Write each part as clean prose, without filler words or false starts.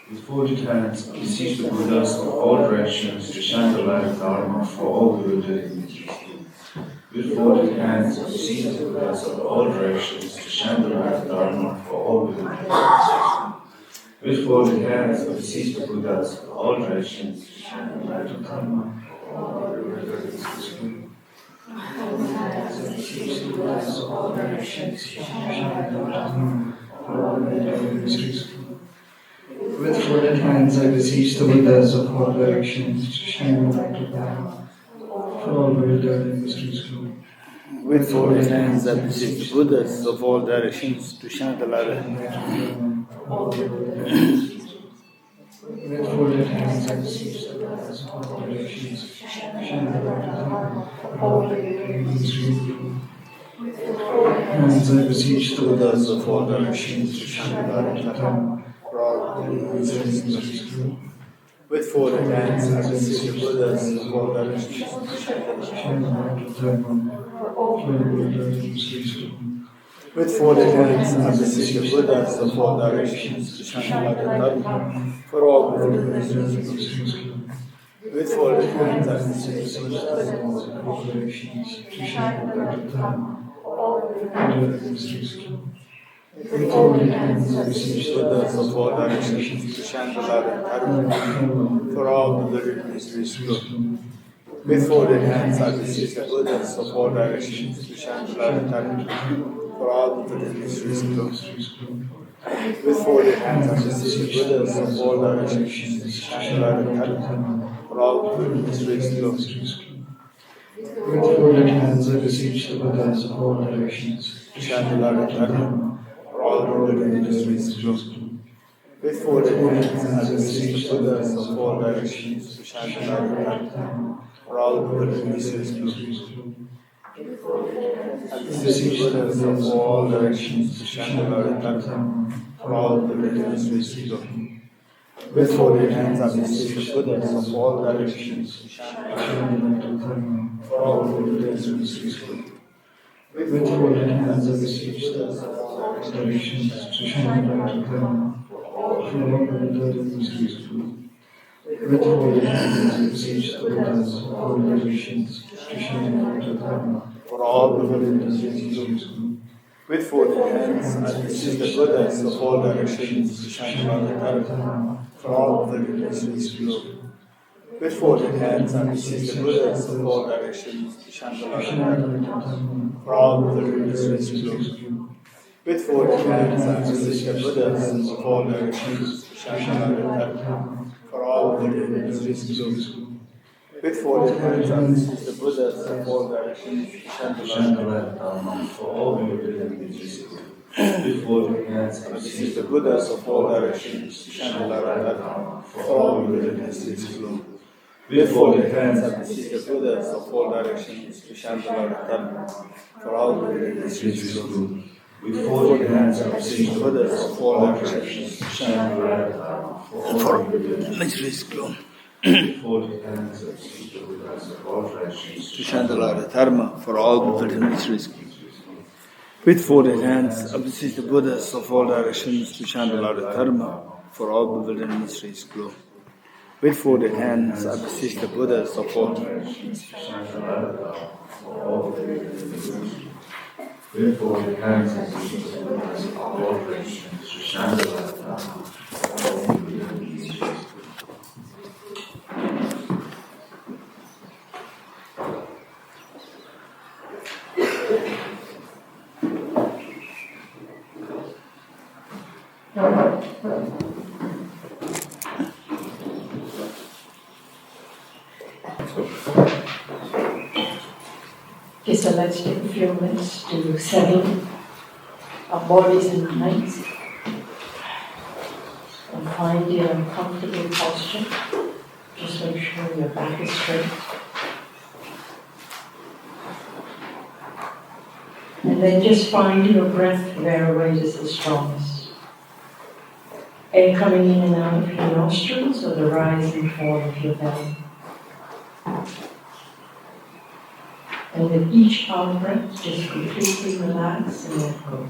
With folded hands, beseech the Buddhas of all directions to shine the light of Dharma for all Buddhas. With folded hands, beseech the Buddhas of all directions to shine the light of Dharma for all Buddhas. With folded hands, beseech the Buddhas of all directions to shine the light of Dharma for all Buddhas. Beseech the Buddhas of all directions to shine the light of Dharma for all Buddhas. With folded hands, I beseech the Buddhas of all directions to shine the light of Dharma for all Buddhas. With folded hands, I beseech the Buddhas of all directions to shine the light of Dharma for all Buddhas. With folded hands, I beseech the Buddhas of all directions to shine the light of Dharma for all Buddhas. With folded hands, I beseech the Buddhas of all directions to shine the light of Dharma for all Buddhas. With folded hands, I beseech the Buddhas of all directions to shine the light of Dharma for all Buddhas. With folded hands, I beseech the Buddhas of all directions to shine the light of Dharma for all Buddhas. With folded hands, I beseech the Buddhas of all directions to shine the light of Dharma for all Buddhas. With folded hands, I beseech the Buddhas of all directions to shine the light of Dharma for all Buddhas. With folded hands, I beseech the Buddhas of all directions to shine the light of Dharma for all Buddhas. With folded hands, I beseech the Buddhas of all directions to shine the light of Dharma for all Buddhas. With folded hands, I beseech the Buddhas of all directions to shine the light of Dharma for all Buddhas. With folded hands, I beseech the Buddhas of all directions to shine the light of Dharma for all Buddhas. I beseech the Buddhas of all directions to shine the light of Dharma for all Buddhas. With folded hands, I beseech the Buddhas of all directions to shine the light of Dharma for all Buddhas. With folded hands, I beseech the Buddhas of all directions to shine the light of Dharma for all Buddhas. With folded hands, I beseech the Buddhas of all directions to shine the light of Dharma for all Buddhas. With folded hands, I beseech the Buddhas of all directions to shine the light of Dharma for all Buddhas. With folded hands, I beseech the Buddhas of all directions to shine the light of Dharma for all Buddhas. With folded hands, I beseech the Buddhas of all directions to shine the light of Dharma for all Buddhas. With folded hands, I beseech the Buddhas of all directions to shine the light of Dharma for all Buddhas. With folded hands, I beseech the Buddhas of all directions to shine the light of Dharma for all Buddhas. With folded hands, I beseech the Buddhas of all directions to shine the light of Dharma for all Buddhas. With folded hands, I beseech the Buddhas of all directions to shine the light of Dharma for all Buddhas. With folded hands, I beseech the Buddhas of all directions to shine the light of Dharma for all Buddhas. With folded hands, I beseech the Buddhas of all directions to shine the light of Dharma for all bewildered mysteries glow. With folded hands, I beseech the Buddhas of all directions to shine the light of Dharma for all bewildered. With folded hands, I beseech the Buddhas of all directions to shine the light of Dharma for all bewildered. Okay, so let's take a few minutes to settle our bodies and minds and find your comfortable posture. Just make sure your back is straight. And then just find your breath wherever it is the strongest. Air coming in and out of your nostrils or the rise and fall of your belly. And with each out breath, just completely relax and let go.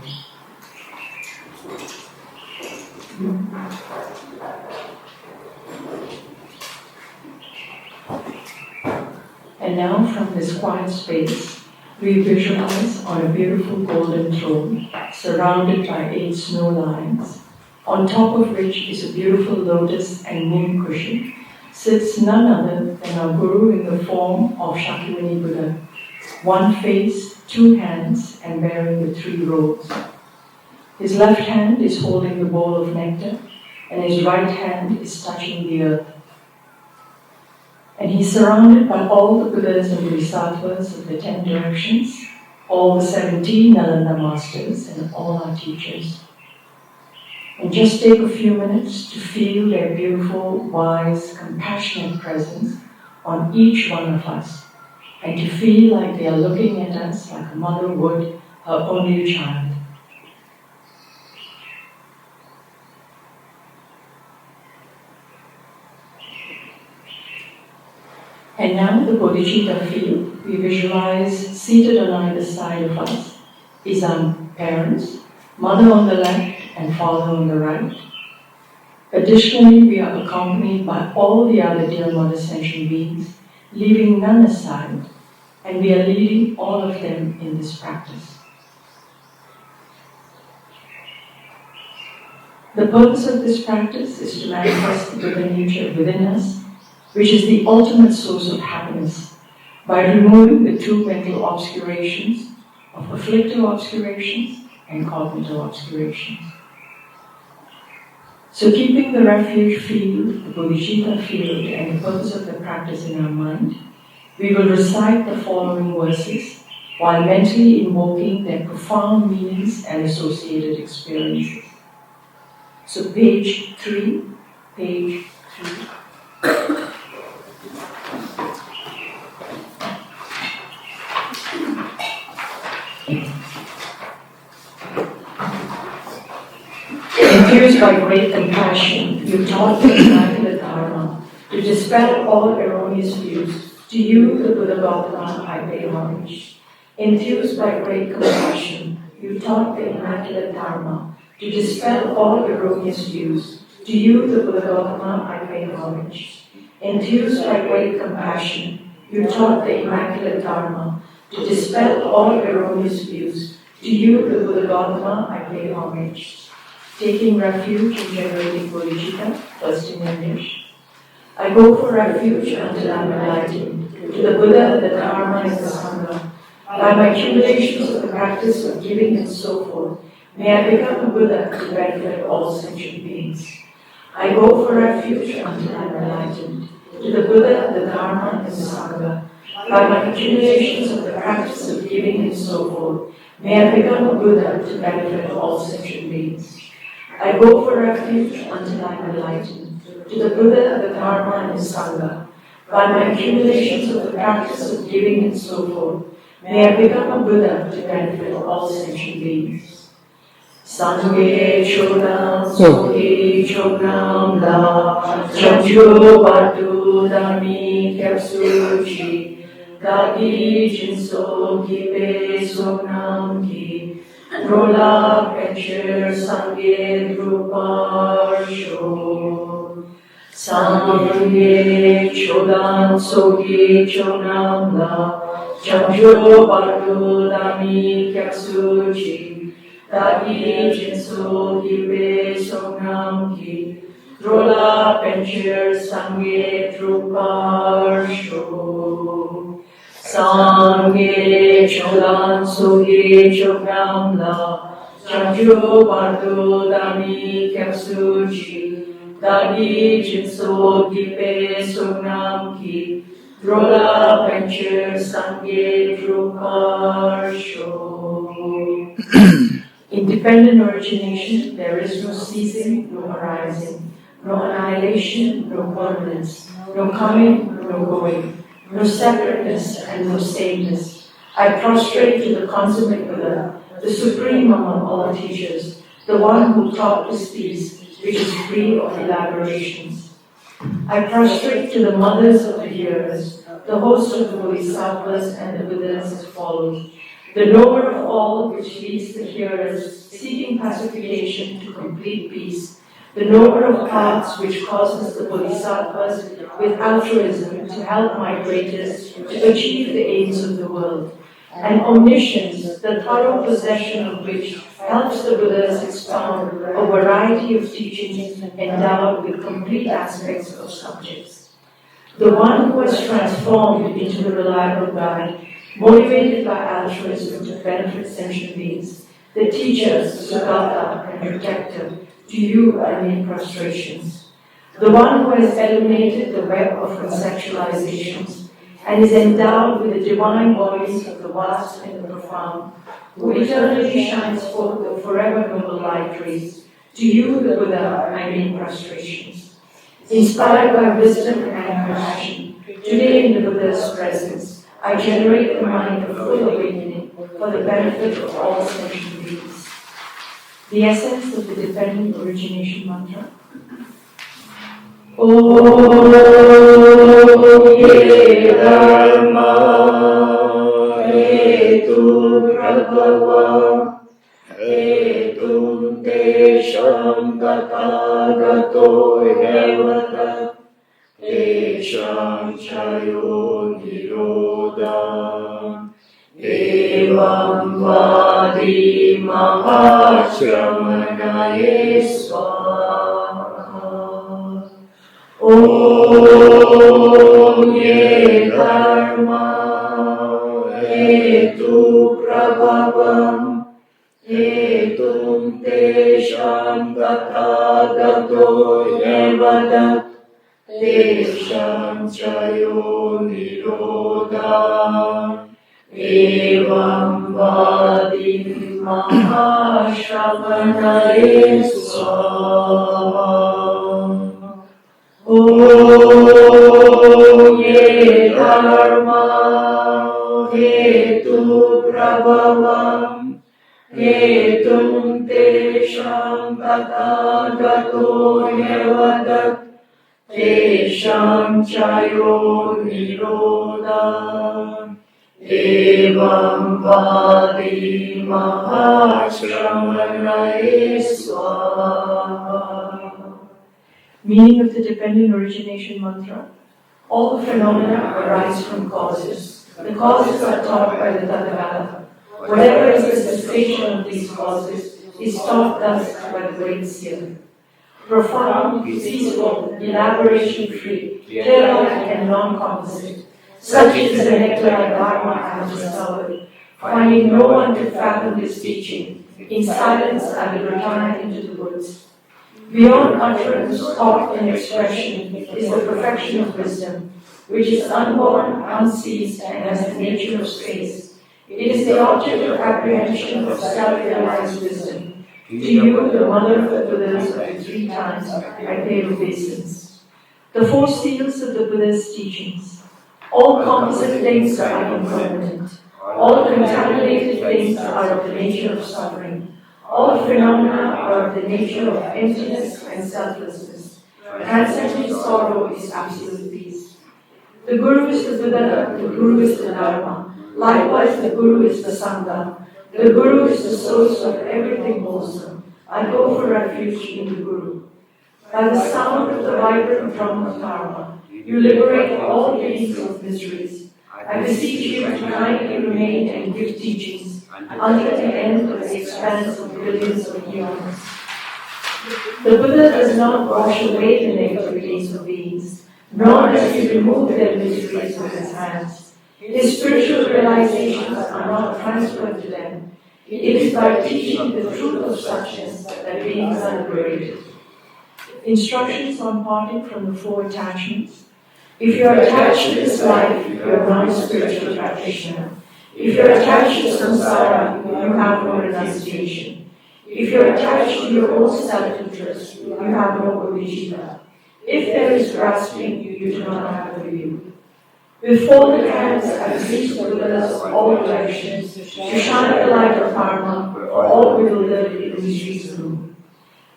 And now from this quiet space, we visualize on a beautiful golden throne, surrounded by 8 snow lions, on top of which is a beautiful lotus and moon cushion, sits none other than our Guru in the form of Shakyamuni Buddha, one face, 2 hands, and bearing the 3 robes. His left hand is holding the bowl of nectar, and his right hand is touching the earth. And he's surrounded by all the Buddhas and Bodhisattvas of the 10 directions, all the 17 Nalanda masters, and all our teachers. And just take a few minutes to feel their beautiful, wise, compassionate presence on each one of us, and to feel like they are looking at us like a mother would her only child. And now the bodhicitta field we visualize seated on either side of us is our parents, mother on the left and father on the right. Additionally, we are accompanied by all the other dear mother sentient beings, leaving none aside, and we are leading all of them in this practice. The purpose of this practice is to manifest the Buddha nature within us, which is the ultimate source of happiness, by removing the 2 mental obscurations of afflictive obscurations and cognitive obscurations. So keeping the refuge field, the bodhicitta field, and the purpose of the practice in our mind, we will recite the following verses while mentally invoking their profound meanings and associated experiences. So page 3. Infused by great compassion, you taught the immaculate Dharma to dispel all erroneous views. To you, the Buddha Gautama, I pay homage. Infused by great compassion, you taught the immaculate Dharma to dispel all erroneous views. To you, the Buddha Gautama, I pay homage. Infused by great compassion, you taught the immaculate Dharma to dispel all erroneous views. To you, the Buddha Gautama, I pay homage. Taking refuge in generating bodhicitta, first in English. I go for refuge until I am enlightened, to the Buddha, the Dharma, and the Sangha. By my accumulations of the practice of giving and so forth, may I become a Buddha to benefit all sentient beings. I go for refuge until I am enlightened, to the Buddha, the Dharma, and the Sangha. By my accumulations of the practice of giving and so forth, may I become a Buddha to benefit all sentient beings. I go for refuge until I am enlightened, to the Buddha, the Dharma, and the Sangha. By my accumulations of the practice of giving and so forth, may I become a Buddha to benefit all sentient beings. Sangye chodam sohi chodam la chanjo batu dami kyapsuchi gagi jinso gibe sonam ki rola pencher sangye druparsho. Sangye chodam sohi chodam la chanjo batu dami kyapsuchi Dagi jinso gibe sonam ki drola pencher sangye druparsho. Sangye chodan sogi chokam la chanjo bardo dami kyapsuchi Dagi jinso gibe sonam ki drola pencher sangye druparsho. Independent origination, there is no ceasing, no arising, no annihilation, no permanence, no coming, no going, no separateness and no sameness. I prostrate to the consummate Buddha, the supreme among all teachers, the one who taught this peace, which is free of elaborations. I prostrate to the mothers of the hearers, the host of the Bodhisattvas and the Buddhas as follows. The knower of all which leads the hearers, seeking pacification to complete peace, the knower of paths which causes the bodhisattvas with altruism to help migrators to achieve the aims of the world, and omniscience, the thorough possession of which helps the Buddhas expound a variety of teachings endowed with complete aspects of subjects. The one who has transformed into the reliable guide, motivated by altruism to benefit sentient beings, the teacher, Sugata, and protector, to you I make prostrations. The one who has eliminated the web of conceptualizations and is endowed with the divine voice of the vast and the profound, who eternally shines forth the forever noble light rays, to you, the Buddha, I make prostrations. Inspired by wisdom and compassion, today in the Buddha's presence, I generate the mind of full awakening for the benefit of all sentient beings. The essence of the dependent origination mantra. Om Ye Dharma Hetu Prabhava Hetum Tesham Tathagato Yevata Tesham Chayo Nirodha Evam Vadi Mahashramanaye Swaha. Om Ye Dharma Hetu Prabhavam Hetum Tesham Tathagato Yevada Tesham Chayo Nirodha Evam Vadim Mahashramanaye Swaha. Om Ye Dharma Hetu Prabhavam Hetum Tesham Tathagato Yevada Tesham Chayo Nirodha Evam Vadi Mahashramanaye Swaha. Meaning of the dependent origination mantra. All phenomena arise from causes. The causes are taught by the Tathagata. Whatever is the cessation of these causes is taught thus by the great seer. Profound, peaceful, elaboration-free, clear-eyed and non-composite. Such is the nectar of Dharma I have discovered. Finding no one to fathom this teaching, in silence I will retire into the woods. Beyond utterance, thought, and expression is the perfection of wisdom, which is unborn, unceased, and has the nature of space. It is the object of apprehension of self-realized wisdom. To you, the mother of the Buddhas of the 3 times, I pay obeisance. The 4 seals of the Buddha's teachings. All composite things are impermanent. All contaminated things are of the nature of suffering. All phenomena are of the nature of emptiness and selflessness. Transcendent sorrow is absolute peace. The Guru is the Buddha, the Guru is the Dharma. Likewise, the Guru is the Sangha. The Guru is the source of everything wholesome. I go for refuge in the Guru. By the sound of the vibrant drum of karma, you liberate all beings of miseries. I beseech you to kindly remain and give teachings until the end of the expanse of billions of humans. The Buddha does not wash away the negativities of beings, nor does he remove their miseries with his hands. His spiritual realizations are not transferred to them. It is by teaching the truth of suchness that beings are liberated. Instructions on parting from the 4 attachments. If you are attached to this life, you are not a spiritual practitioner. If you are attached to samsara, you have no renunciation. If you are attached to your own self-interest, you have no bodhicitta. If there is grasping, you do not have the view. With folded hands, I beseech the Buddhas of all directions to shine the light of karma for all bewildered illusories gloom.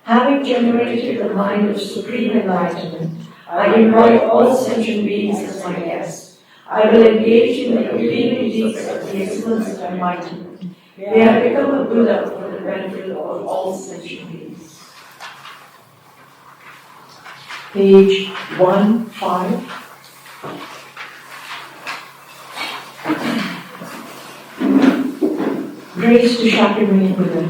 Having generated the mind of supreme enlightenment, I invite all sentient beings as my guests. I will engage in the obedient deeds of the excellence of enlightenment. May I become a Buddha for the benefit of all sentient beings. Page 15. Grace to Shakyamuni Buddha.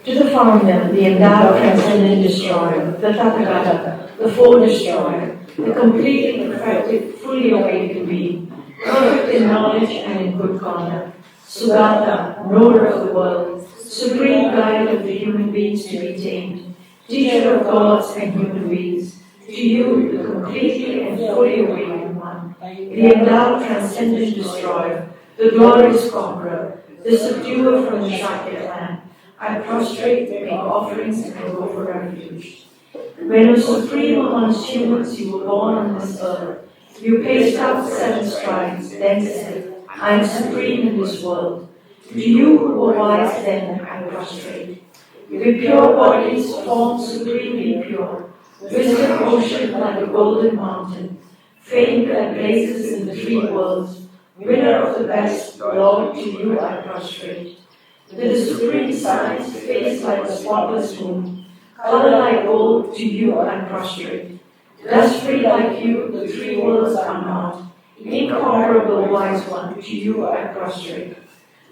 To the founder, the endowed transcendent destroyer, the Tathagata, the full destroyer, the completely perfected, fully awakened being, perfect in knowledge and in good conduct, Sugata, knower of the world, supreme guide of the human beings to be tamed, teacher of gods and human beings, to you, the completely and fully awakened one, the endowed transcendent destroyer, the glorious conqueror, the subduer from the Shakya clan, I prostrate, make offerings, and go for refuge. When, O supreme amongst humans, you were born on this earth, you paced out 7 strides, then said, I am supreme in this world. To you who were wise then, I prostrate. With pure bodies, formed supremely pure, wisdom ocean like a golden mountain, fame that blazes in the 3 worlds, winner of the best, Lord, to you I prostrate. With the supreme science, face like a spotless moon, color like gold, to you I prostrate. Thus free like you, the 3 worlds are not. Incomparable wise one, to you I prostrate.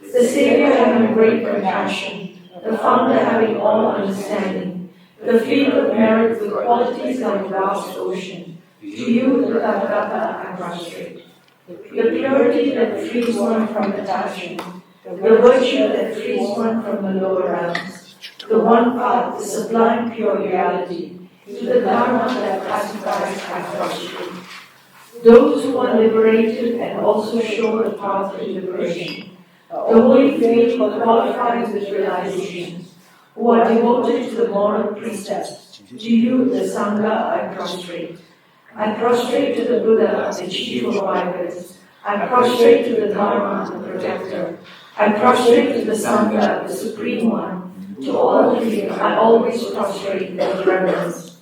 The Savior having great compassion, the Founder having all understanding, the field of merit with qualities like a vast ocean, to you the Tathagata I prostrate. The purity that frees one from attachment, the virtue that frees one from the lower realms, the one path, the sublime pure reality, to the Dharma that pacifies and prostrate. Those who are liberated and also show the path to liberation, the holy faith qualified with realizations, who are devoted to the moral precepts, to you, the Sangha, I prostrate. I prostrate to the Buddha, the chief of wise. I prostrate to the Dharma, the protector. I prostrate to the Sangha, the supreme one. To all three, I always prostrate with reverence.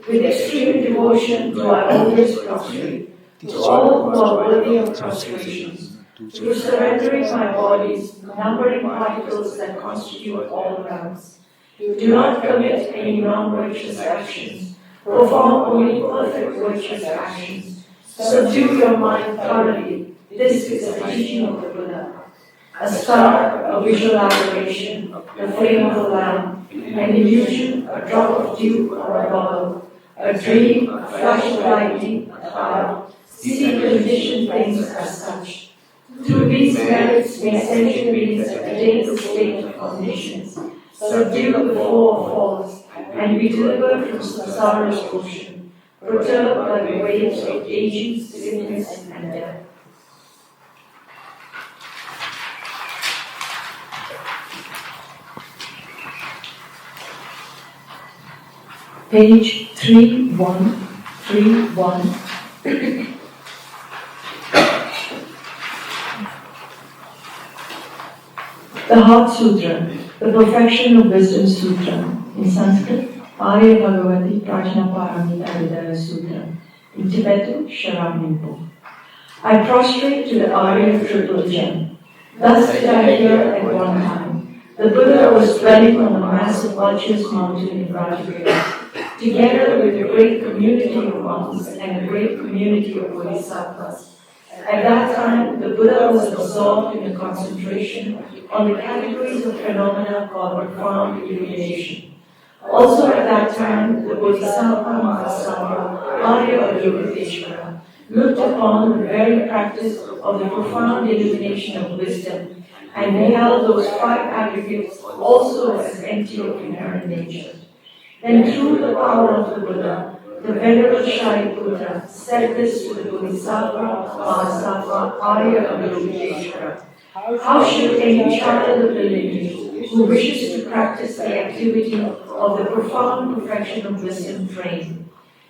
With extreme devotion do I always prostrate. To all who are worthy of prostrations. Through surrendering my bodies, numbering particles that constitute all realms. Do not commit any non-righteous actions. Perform only perfect virtuous actions. Subdue your mind thoroughly. This is the teaching of the Buddha. A star, a visual aberration, the flame of a lamp, an illusion, a drop of dew or a bubble, a dream, a flash of lightning, a cloud. See conditioned things as such. Through these merits may sentient beings attain the state of conditions, subdue the flow of force, and be delivered from samsara's ocean, perturbed by the waves of aging, sickness, and death. Page 3131. The Heart Sutra, the Perfection of Wisdom Sutra, in Sanskrit, Arya Bhagavati Prajna Paramita Hridaya Sutra, in Tibetan, Sharamimpo. I prostrate to the Arya Triple Gem. Thus did I hear at one time. The Buddha was dwelling on the massive vulture's mountain in Rajagiri, together with a great community of monks and a great community of bodhisattvas. At that time, the Buddha was absorbed in a concentration on the categories of phenomena called profound illumination. Also at that time, the Bodhisattva Mahasattva Arya Avalokiteshvara looked upon the very practice of the profound illumination of wisdom and beheld those 5 aggregates also as empty of inherent nature. Then through the power of the Buddha, the Venerable Shariputra said this to the Bodhisattva Mahasattva Arya Avalokiteshvara. How should any child of the lineage who wishes to practice the activity of the profound perfection of wisdom train?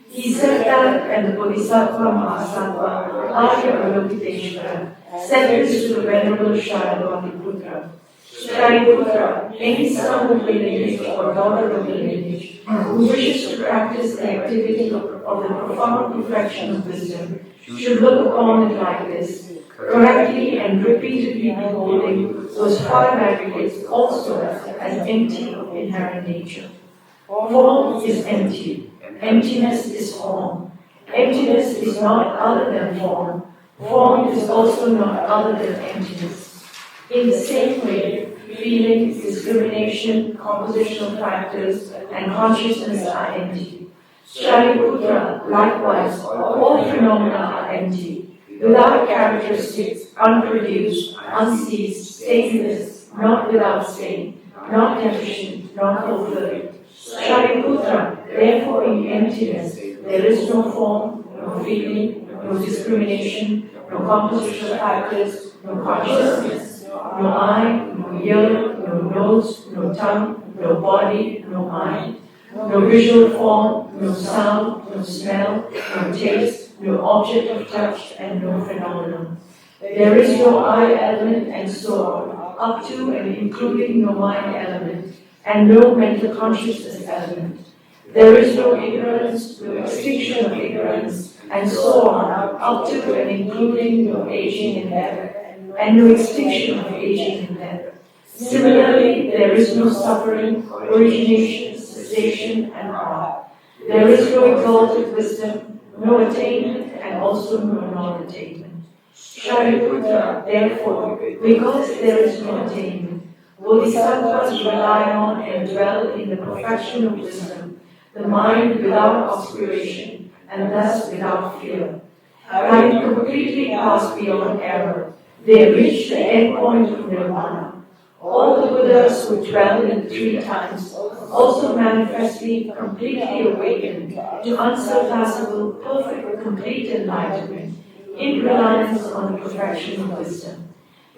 He said that, and the Bodhisattva Mahasattva Arya Avalokiteshvara said this to the Venerable Shariputra. Shariputra, any son of the lineage or daughter of the lineage who wishes to practice the activity of the profound perfection of wisdom should look upon it like this, correctly and repeatedly beholding those 5 aggregates also as empty of inherent nature. Form is empty, Emptiness is form. Emptiness is not other than form. Form is also not other than emptiness. In the same way, feelings, discrimination, compositional factors, and consciousness are empty. Shariputra, likewise, all phenomena are empty, without characteristics, unproduced, unceased, stainless, not without stain, not deficient, not fulfilled. Shariputra, therefore in emptiness, there is no form, no feeling, no discrimination, no compositional factors, no consciousness, no eye, no ear, no nose, no tongue, no body, no mind, no visual form, no sound, no smell, no taste, no object of touch, and no phenomenon. There is no I element and so on, up to and including no mind element, and no mental consciousness element. There is no ignorance, no extinction of ignorance, and so on, up to and including no aging and death, and no extinction of aging and death. Similarly, there is no suffering, origination, cessation, and harm. There is no exalted wisdom, no attainment, and also no non-attainment. Shariputra, therefore, because there is no attainment, Bodhisattvas rely on and dwell in the perfection of wisdom, the mind without obscuration, and thus without fear. Having completely passed beyond error, they reach the end point of nirvana. All the Buddhas who dwell in the three times also manifestly completely awakened to unsurpassable, perfect, complete enlightenment in reliance on the perfection of wisdom.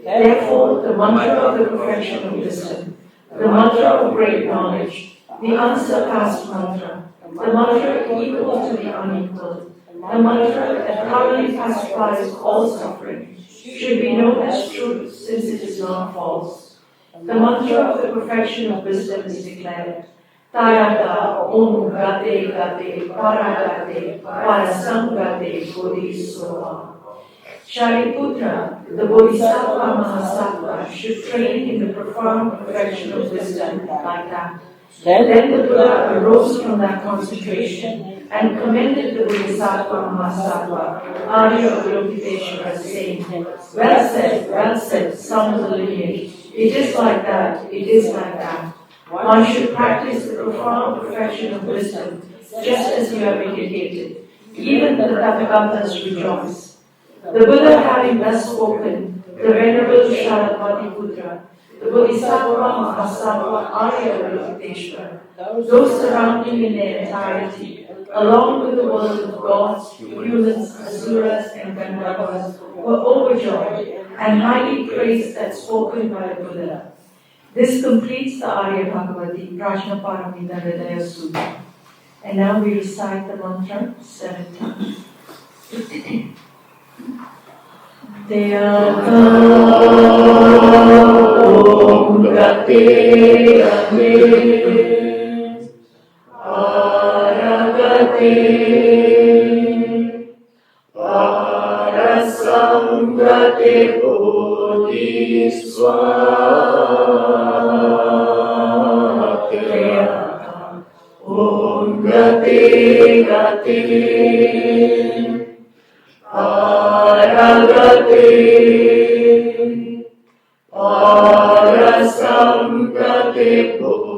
Therefore, the mantra of the perfection of wisdom, the mantra of great knowledge, the unsurpassed mantra, the mantra equal to the unequal, the mantra that thoroughly pacifies all suffering, should be known as truth since it is not false. The mantra of the perfection of wisdom is declared, Tayata Om Gate Gate Paragate Parasangate Bodhisattva. Shariputra, the Bodhisattva Mahasattva, should train in the profound perfection of wisdom like that. Then the Buddha arose from that concentration and commended the Bodhisattva Mahasattva, Arya Avalokiteshvara, saying, well said, son of the lineage. It is like that, it is like that. One should practice the profound perfection of wisdom, just as you have indicated. Even the Tathagatas rejoice. The Buddha having thus spoken, the Venerable Sharathatiputra, the Bodhisattva Mahasattva Arya Avalokiteshvara, those surrounding in their entirety, along with the world of gods, humans, asuras, and Gandharvas, were overjoyed and highly praised that spoken by the Buddha. This completes the Arya Bhagavati Prajnaparamita Hridaya Sutta. And now we recite the mantra 7 times. Teyata Om Gate Gate Aragate Parasangate Bodhiswaha. Teyata Om Gate Gate Aragate Parasangate Bodhiswaha.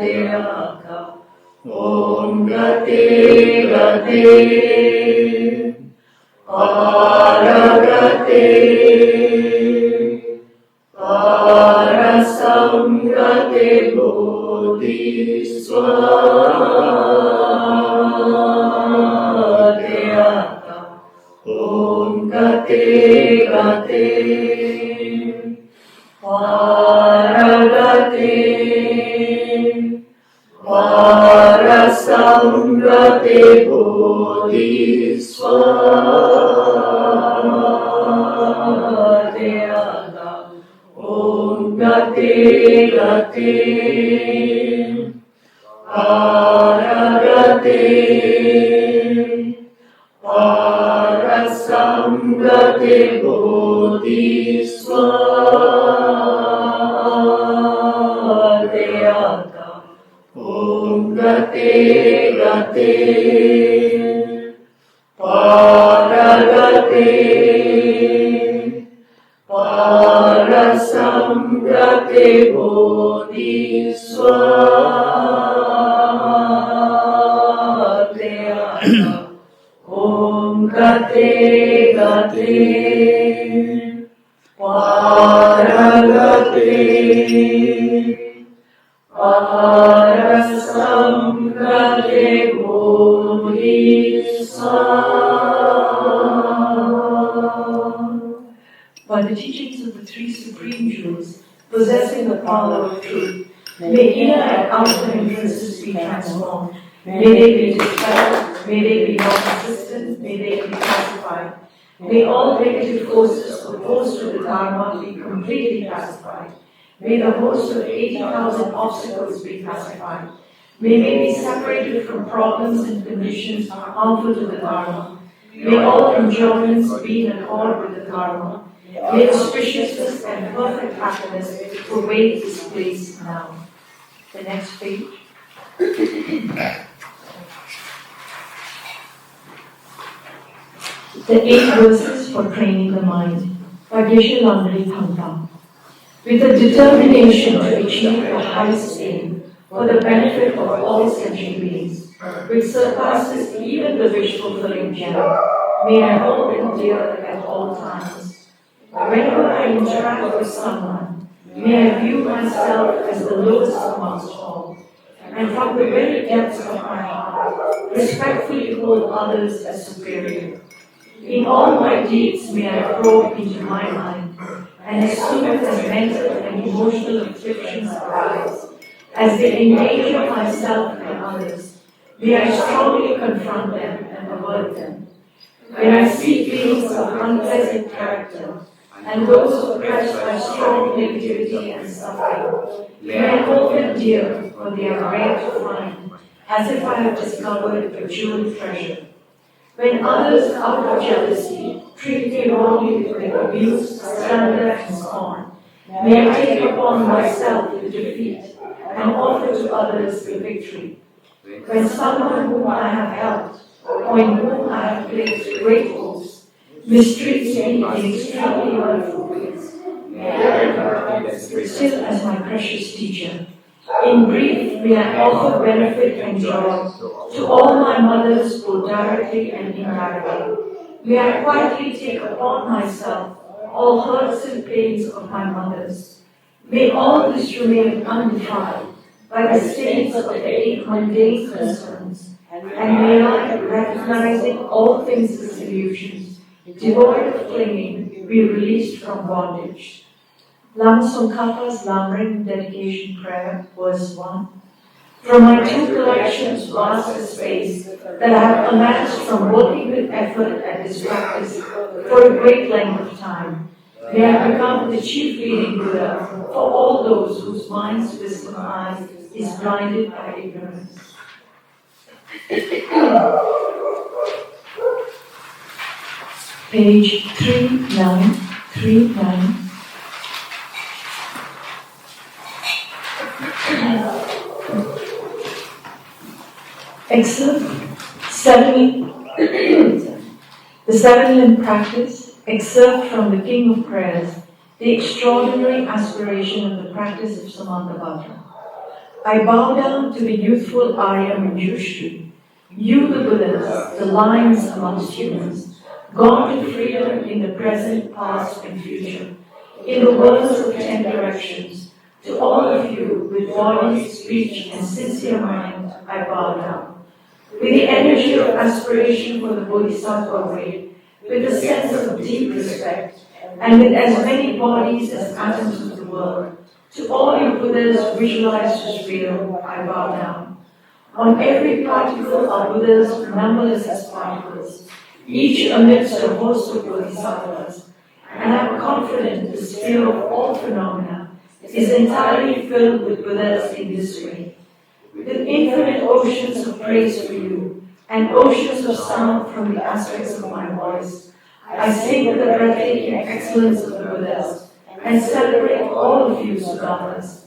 Teyata Om Gate Gate Aragate Parasangate Bodhiswaha. Teyata Om Gate Gate Aragate Parasangate Bodhiswaha. Teyata Om Gate Gate Aragate Parasangate Bodhiswaha. Gate Paragate Parasamgate Bodhisvatthaya Om Gate Paragate Parasamgate Bodhisvatthaya. By the teachings of the three supreme jewels, possessing the power of truth, may inner and outer hindrances be transformed. May they be dispelled, may they be non-existent, may they be pacified. May all negative forces opposed to the Dharma be completely pacified. May the host of 80,000 obstacles be pacified. May we be separated from problems and conditions harmful to the Dharma. May all enjoyments be in accord with the Dharma. May auspiciousness and perfect happiness pervade this place now. The next page. The 8 verses for training the mind by Geshe Lama. With a determination to achieve the highest aim for the benefit of all sentient beings, which surpasses even the wish-fulfilling gem, may I hold it dear at all times. Whenever I interact with someone, may I view myself as the lowest amongst all, and from the very depths of my heart, respectfully hold others as superior. In all my deeds, may I probe into my mind, and as soon as mental and emotional afflictions arise, as they endanger myself and others, may I strongly confront them and avert them. When I see beings of unpleasant character, and those oppressed by strong negativity and suffering, may I hold them dear, for they are rare to find, as if I have discovered a jeweled treasure. When others, out of jealousy, treat me wrongly with abuse, slander, and scorn, may I take upon myself the defeat and offer to others the victory. When someone whom I have helped, or in whom I have placed great hopes, mistreats me in extremely hurtful ways, may I regard them still as my precious teacher. In brief, may I offer benefit and joy to all my mothers, both directly and indirectly. May I quietly take upon myself all hurts and pains of my mothers. May all this remain undefiled by the stains of the 8 mundane concerns, and may I, recognizing all things as illusions, devoid of clinging, be released from bondage. Lama Tsongkhapa's Lamrim dedication prayer, verse 1. From my 2 collections vast as space that I have amassed from working with effort at this practice for a great length of time, may I become the chief leading Buddha for all those whose mind's wisdom eye is blinded by ignorance. Page 3939. Excerpt 7. The 7-limb practice, excerpt from the King of Prayers, the extraordinary aspiration of the practice of Samantabhadra. I bow down to the youthful Arya Manjushri, you the Buddhas, the lions amongst humans, gone to freedom in the present, past, and future, in the worlds of 10 directions. To all of you, with body, speech, and sincere mind, I bow down. With the energy of aspiration for the Bodhisattva way, with a sense of deep respect, and with as many bodies as atoms of the world, to all you Buddhas visualized as real, I bow down. On every particle are Buddhas numberless as particles, each amidst a host of Bodhisattvas, and I am confident the sphere of all phenomena is entirely filled with Buddhas in this way. With infinite oceans of praise for you, and oceans of sound from the aspects of my voice, I sing the breathtaking excellence of the Buddhas, and celebrate all of you Sudhamas.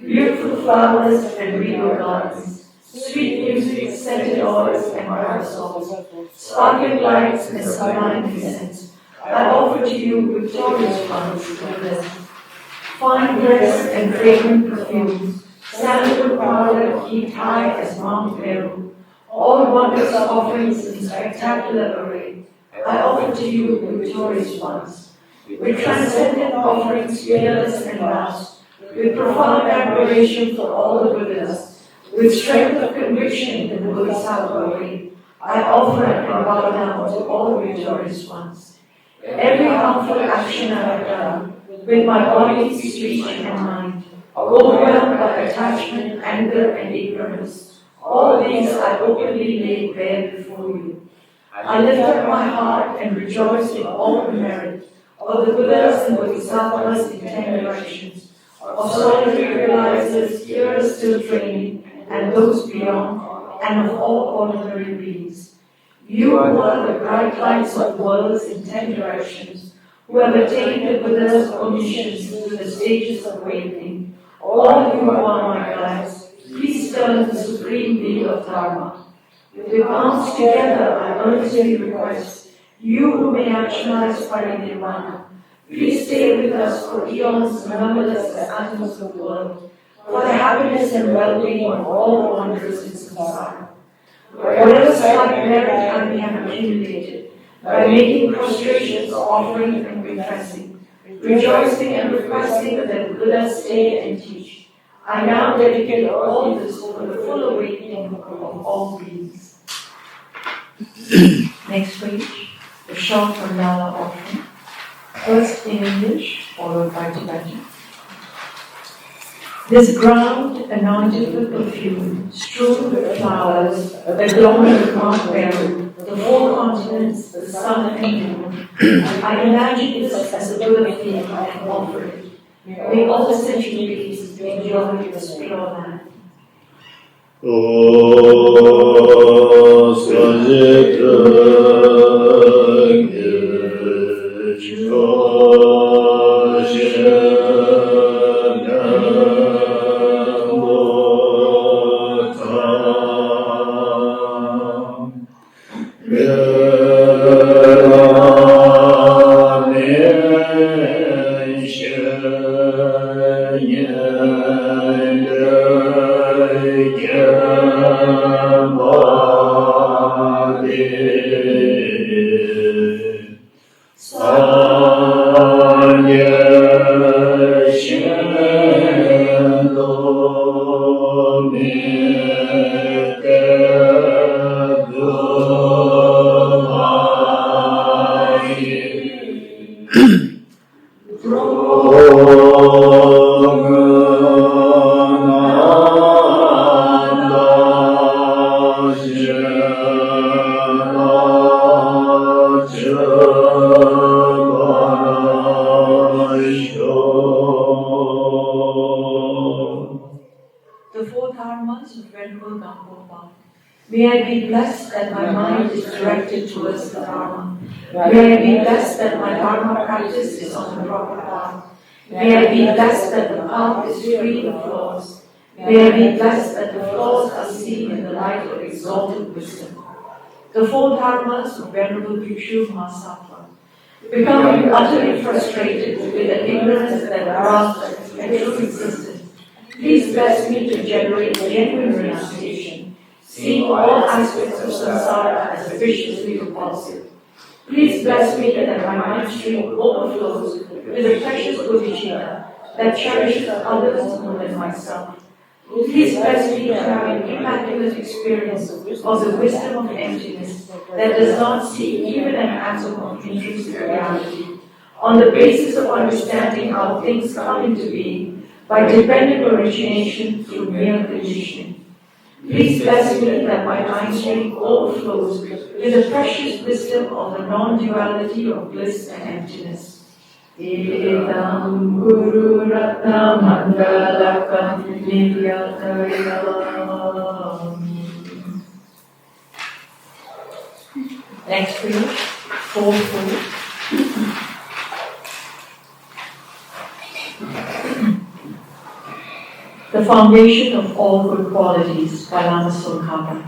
Beautiful flowers and regal gardens, sweet music, scented oils, and parasols, sparkling lights, and sublime incense. I offer to you victorious ones, Buddha, fine dress and fragrant perfumes, sandalwood powder heaped high as Mount Meru, all wondrous offerings in spectacular array. I offer to you victorious ones, with transcendent offerings fearless and vast, with profound admiration for all the Buddhas, with strength of conviction in the Bodhisattva way, I offer and bow down to all victorious ones. Every harmful action I have done, with my body, speech, and mind, overwhelmed by attachment, anger, and ignorance, all these I openly lay bare before you. I lift up my heart and rejoice in all the merit of the Buddhas and Bodhisattvas in 10 directions, of solitary realizers, hearers still training, and those beyond, and of all ordinary beings. You who are the bright lights of worlds in 10 directions, who have attained the Buddha's omniscience through the stages of awakening, all who are my guides, please turn the supreme wheel of Dharma. With arms together, I earnestly request, you who may actualize Parinirvana, please stay with us for eons numberless as atoms of the world, for the happiness and well-being of all wanderers in samsara. Whatever slight merit I may have accumulated, by making prostrations, offering, and confessing, rejoicing and requesting that the Buddha stay and teach, I now dedicate all this for the full awakening of all beings. Next page, the short mandala offering. First in English, followed by Tibetan. This ground, anointed with perfume, strewn with flowers, that glow with Mount Meru, the four continents, the sun and moon, I imagine this as a Buddha field and offer it. May all sentient beings enjoy this pure land. May I be blessed that my mind is directed towards the Dharma. May I be blessed that my Dharma practice is on the proper path. May I be blessed that the path is free of flaws. May I be blessed that the flaws are seen in the light of exalted wisdom. The four dharmas of Venerable Bhikshu Mahasattva, becoming utterly frustrated with the ignorance that grasps at true existence, please bless me to generate genuine renunciation, seeing all aspects of samsara as viciously repulsive. Please bless me that my mind stream overflows with the precious bodhicitta that cherishes others more than myself. Please bless me to have an immaculate experience of the wisdom of emptiness that does not see even an atom of intrinsic reality, on the basis of understanding how things come into being by dependent origination through mere conditioning. Please bless me that my mind stream overflows with the precious wisdom of the non-duality of bliss and emptiness. Idam Guru Ratna Mandalakam Nivyatayam. Next page, 4-4. The foundation of all good qualities by Lama Tsongkhapa.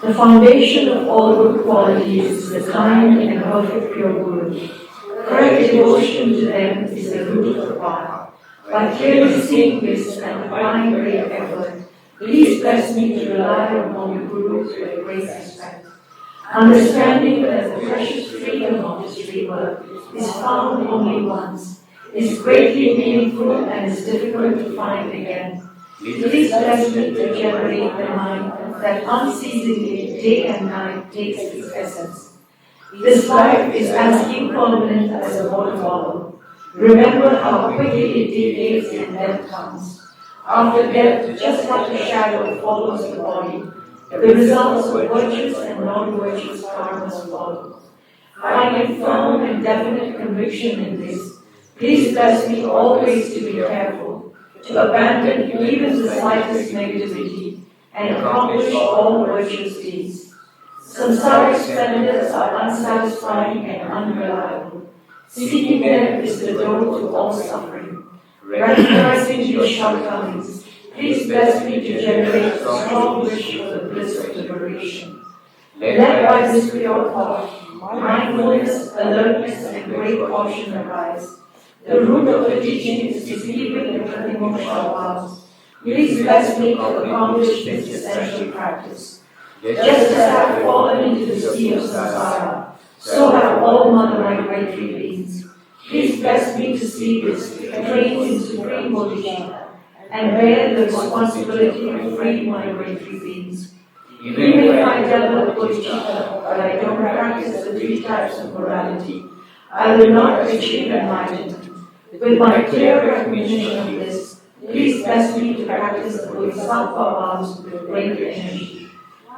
The foundation of all good qualities is the kind and perfect pure Guru. Correct devotion to them is the root of the path. By clearly seeing this and applying great effort, please bless me to rely upon the Guru with great respect. Understanding that the precious freedom of this rebirth is found only once, is greatly meaningful and is difficult to find again. Please bless me to generate the mind that unceasingly, day and night, takes its essence. This life is as impermanent as a water bottle. Remember how quickly it decays and death comes. After death, just like a shadow follows the body, the results of virtuous and non-virtuous karmas follow. Finding firm and definite conviction in this, please bless me always to be careful, to abandon even the slightest negativity, and accomplish all virtuous deeds. Samsaric splendors are unsatisfying and unreliable. Seeking them is the door to all suffering. Recognizing these shortcomings, please bless me to generate a strong wish for the bliss of liberation. Led by this pure thought, mindfulness, alertness, and great caution arise. The root of the teaching is to keep the Pratimoksha vows. Please bless me to accomplish this essential practice. Just as I have fallen into the sea of samsara, so have all mother migratory beings. Please bless me to see this, trained in supreme bodhicitta, and bear the responsibility of free migratory beings. Even if I develop bodhicitta, but I don't practice the 3 types of morality, I will not achieve enlightenment. With my clear recognition of this, please bless me to practice the bodhisattva vows with great energy.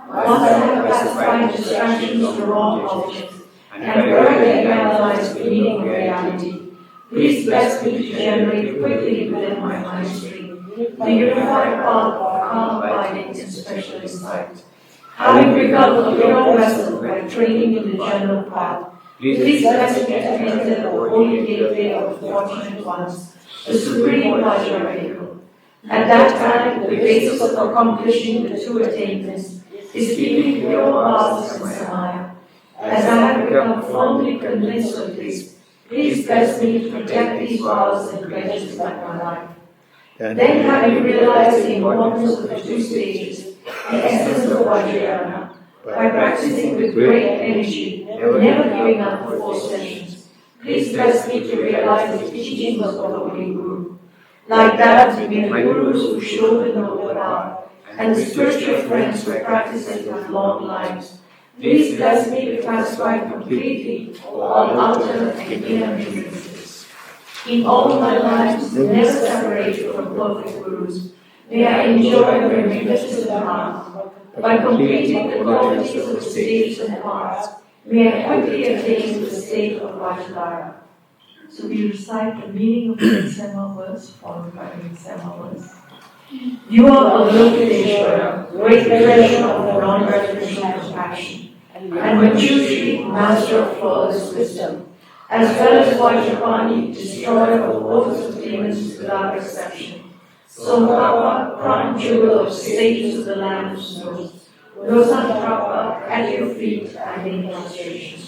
Once I have pacified distractions to wrong objects and correctly analyzed the meaning of reality, please bless me to generate quickly within my mind stream the unified path of calm abiding and special insight. Having become a pure vessel by training in the general path, please bless me to enter the holy gateway of the fortunate ones, the supreme Vajrayana. At that time, the basis of accomplishing the 2 attainments is keeping pure vows and samaya. As I have become firmly convinced of this, please bless me to protect these vows and pledges like my life. Then, having realized the importance of the 2 stages, the essence of Vajrayana, by practicing with great energy, never giving up for 4 sessions, please bless me to realize the teachings of the Holy Guru. Like that, may the Gurus who show the noble path and the spiritual friends who practice it with long lives, please bless me to satisfy completely all outer and inner hindrances. In all my lives, never separated from perfect Gurus, may I enjoy their magnificent path. By completing the qualities of the stages and paths, may I quickly attain to the state of Vajradhara. So we recite the meaning of the Sema verse, followed by the Sema verse. You are Avalokiteshvara, great treasure of the non-referential compassion, and Manjushri, master of flawless wisdom, as well as Vajrapani, destroyer of hosts of demons without exception. Tsongkhapa, crown jewel of sages of the land of snow, Rosantrapa, at your feet and in prostration.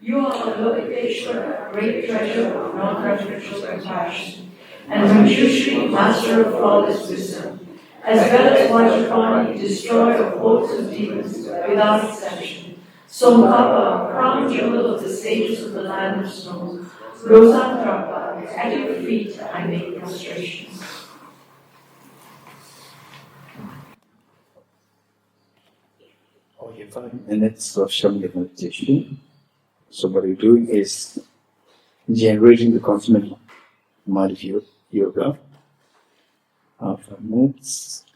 You are the Lokeshwara, great treasure of non-referential compassion, and Renunciation, master of flawless wisdom, as well as Vajrapani, destroyer of hosts of demons without exception. Somkapa, crown jewel of the sages of the land of snow, Rosan Trapa, at your feet I make prostrations. Okay, 5 minutes of Shamya meditation. So what you're doing is generating the consummate mind of yoga. 5 minutes.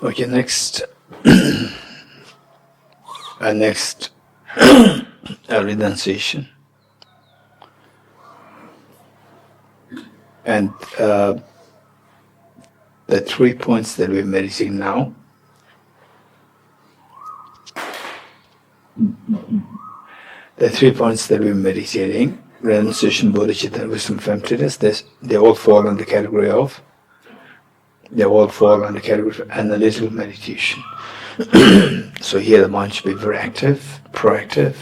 Okay, next, next, renunciation. And the 3 points that we're meditating now, renunciation, bodhicitta, wisdom of emptiness, they all fall under the category of analytical meditation. So here the mind should be very active, proactive.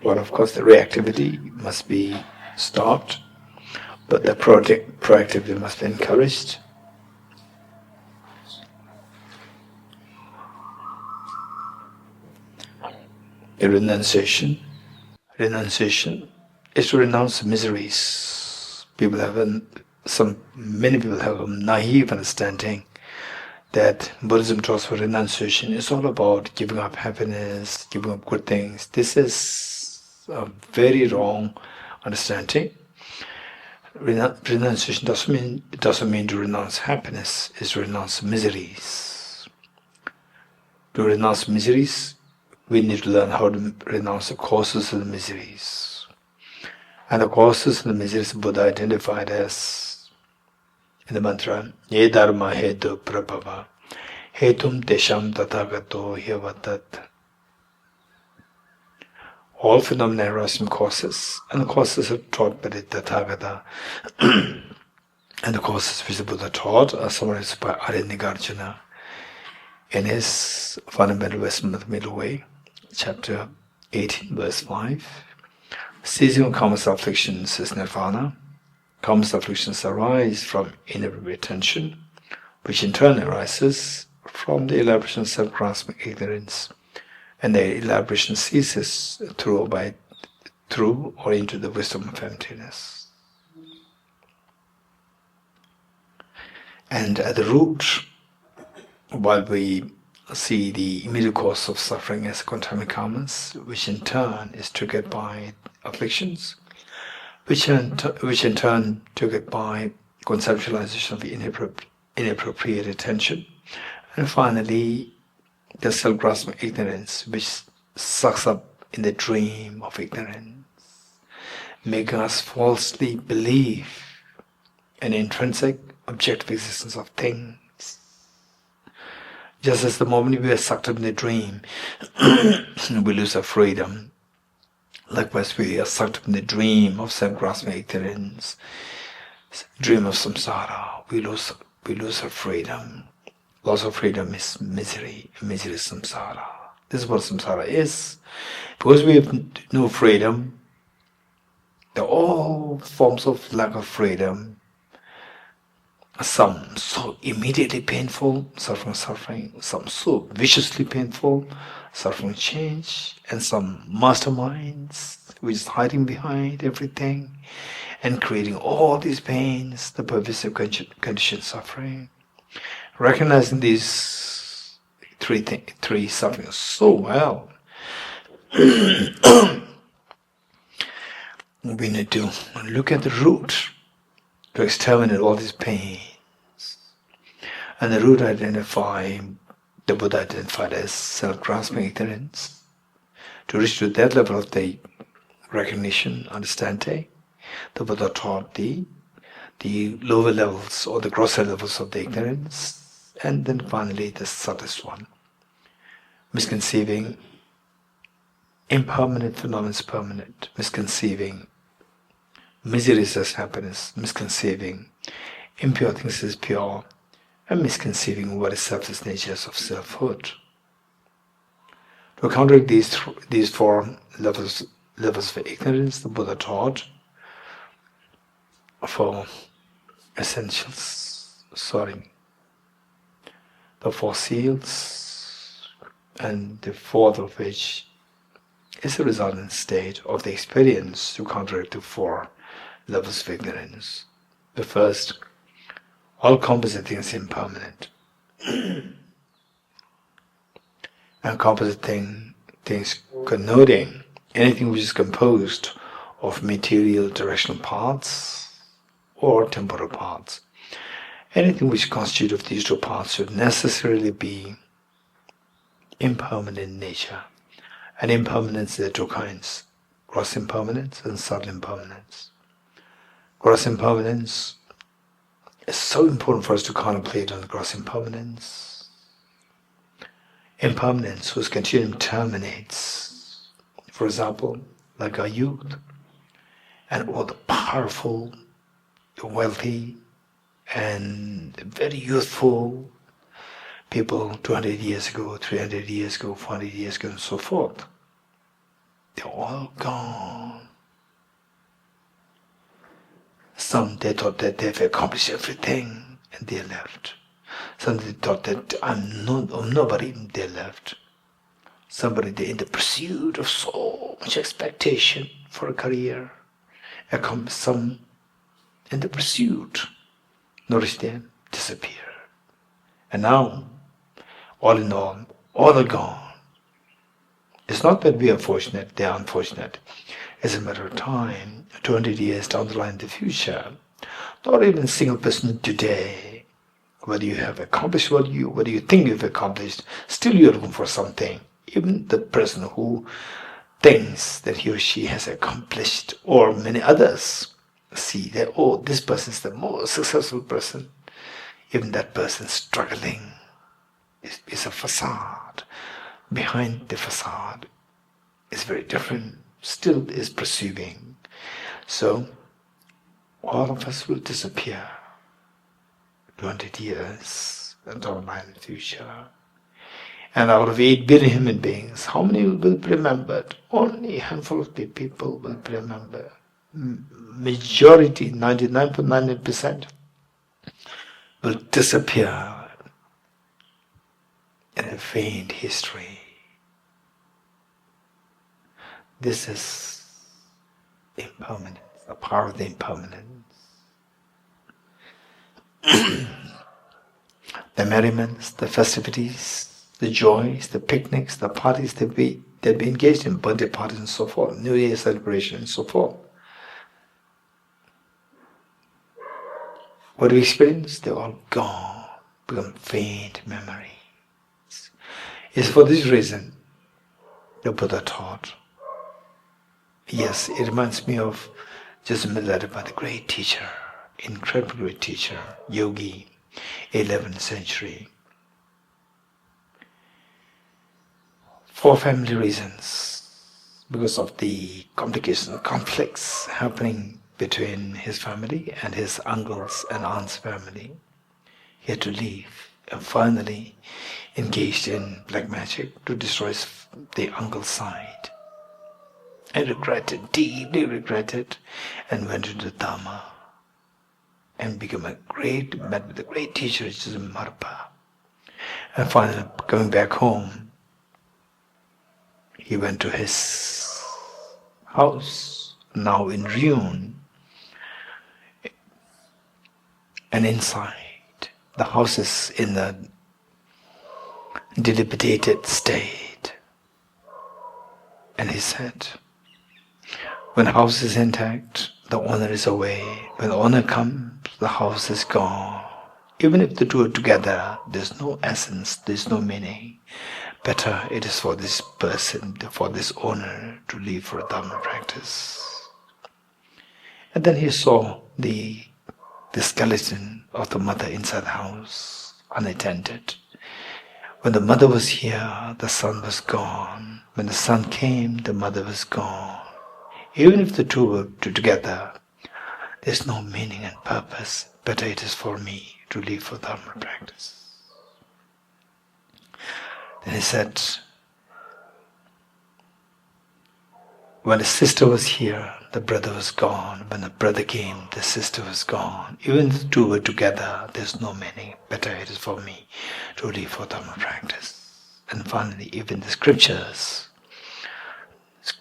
Well, of course, the reactivity must be stopped, but the proactivity must be encouraged. A renunciation is to renounce miseries. Many people have a naive understanding that Buddhism talks for renunciation is all about giving up happiness, giving up good things. This is a very wrong understanding. Renunciation doesn't mean to renounce happiness. It's to renounce miseries. To renounce miseries, we need to learn how to renounce the causes of the miseries. And the causes of the miseries Buddha identified as, in the mantra, Ye dharma hetu prabhava, hetum tesham tathagato hyevatat. All phenomena arise from causes, and the causes are taught by the Tathagata. And the causes which the Buddha taught are summarized by Arya in his Fundamental Wisdom of the Middle Way, chapter 18, verse 5. Ceasing of karma's afflictions is nirvana. Karma's afflictions arise from inappropriate attention, which in turn arises from the elaboration of self-grasping ignorance, and their elaboration ceases through or into the wisdom of emptiness. And at the root, while we see the immediate cause of suffering as contaminated karmas, which in turn is triggered by afflictions, which in turn triggered by conceptualization of the inappropriate attention, and finally the self-grasping ignorance, which sucks up in the dream of ignorance, making us falsely believe an intrinsic objective existence of things. Just as the moment we are sucked up in the dream, we lose our freedom. Likewise, we are sucked up in the dream of self-grasping ignorance, dream of samsara. We lose our freedom. Loss of freedom is misery. Misery is samsara. This is what samsara is. Because we have no freedom, all forms of lack of freedom, some so immediately painful, suffering, some so viciously painful, suffering change, and some masterminds which is hiding behind everything and creating all these pains, the pervasive conditioned suffering. Recognizing these three sufferings so well, we need to look at the root to exterminate all these pains. And the root the Buddha identified as self-grasping ignorance. To reach to that level of the recognition, understanding, the Buddha taught the lower levels or the grosser levels of the ignorance, and then finally the subtlest one. Misconceiving impermanent phenomena as permanent, misconceiving miseries as happiness, misconceiving impure things as pure, and misconceiving what is selfless natures of selfhood. To counteract these four levels of ignorance, the Buddha taught for essentials, the four seals, and the fourth of which is the resultant state of the experience to counteract the four levels of ignorance. The first, all composite things impermanent. And composite things connoting anything which is composed of material directional parts or temporal parts. Anything which constitutes of these two parts should necessarily be impermanent in nature. And impermanence, there are two kinds: gross impermanence and subtle impermanence. Gross impermanence is so important for us to contemplate on the gross impermanence. Impermanence whose continuum terminates, for example, like our youth, and all the powerful, wealthy, and very youthful people 200 years ago, 300 years ago, 400 years ago, and so forth. They're all gone. Some, they thought that they've accomplished everything, and they left. Some, they thought that I'm nobody, they left. Somebody, they're in the pursuit of so much expectation for a career. Some in the pursuit, notice them, disappear. And now, all in all are gone. It's not that we are fortunate, they are unfortunate. It's a matter of time, 200 years down the line in the future. Not even a single person today, whether you have accomplished what you think you've accomplished, still you're looking for something. Even the person who thinks that he or she has accomplished, or many others see that, oh, this person is the most successful person. Even that person struggling is a facade. Behind the facade is very different, still is pursuing. So all of us will disappear 200 years and down the line in the future. And out of 8 billion human beings, how many will be remembered? Only a handful of people will be remembered. Majority, 99.99%, will disappear in the faint history. This is impermanence, the power of the impermanence. The merriments, the festivities, the joys, the picnics, the parties that we engaged in, birthday parties and so forth, New Year celebration and so forth. What we experienced, they're all gone, become faint memories. It's for this reason the Buddha taught. Yes, it reminds me of just a letter by the great teacher, incredible great teacher, Yogi, 11th century. For family reasons, because of the complications, conflicts happening between his family and his uncles and aunts' family, he had to leave and finally engaged in black magic to destroy the uncle's side. And regretted, deeply regretted, and went into the Dharma and became met with a great teacher, which is Marpa. And finally, coming back home, he went to his house, now in ruin, and inside the house is in a dilapidated state. And he said, when the house is intact, the owner is away. When the owner comes, the house is gone. Even if the two are together, there's no essence, there's no meaning. Better it is for this person, for this owner, to leave for a Dharma practice. And then he saw the skeleton of the mother inside the house, unattended. When the mother was here, the son was gone. When the son came, the mother was gone. Even if the two were together, there's no meaning and purpose. Better it is for me to leave for Dharma practice. Then he said, when the sister was here, the brother was gone. When the brother came, the sister was gone. Even if the two were together, there's no meaning. Better it is for me to leave for Dharma practice. And finally, even the scriptures,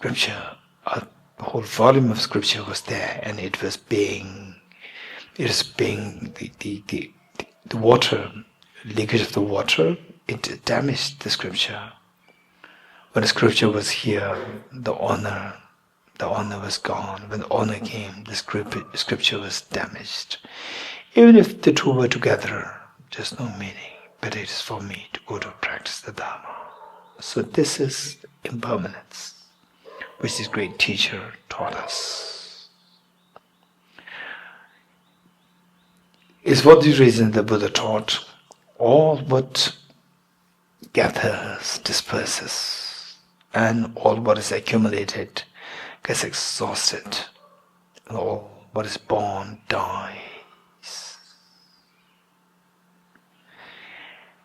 the whole volume of scripture was there, and it was being the water, leakage of the water, it damaged the scripture. When the scripture was here, the honor was gone. When the honor came, the scripture was damaged. Even if the two were together, there's no meaning. But it is for me to go to practice the Dharma. So this is impermanence, which this great teacher taught us. It's for this reason the Buddha taught all what gathers, disperses, and all what is accumulated gets exhausted, and all what is born dies.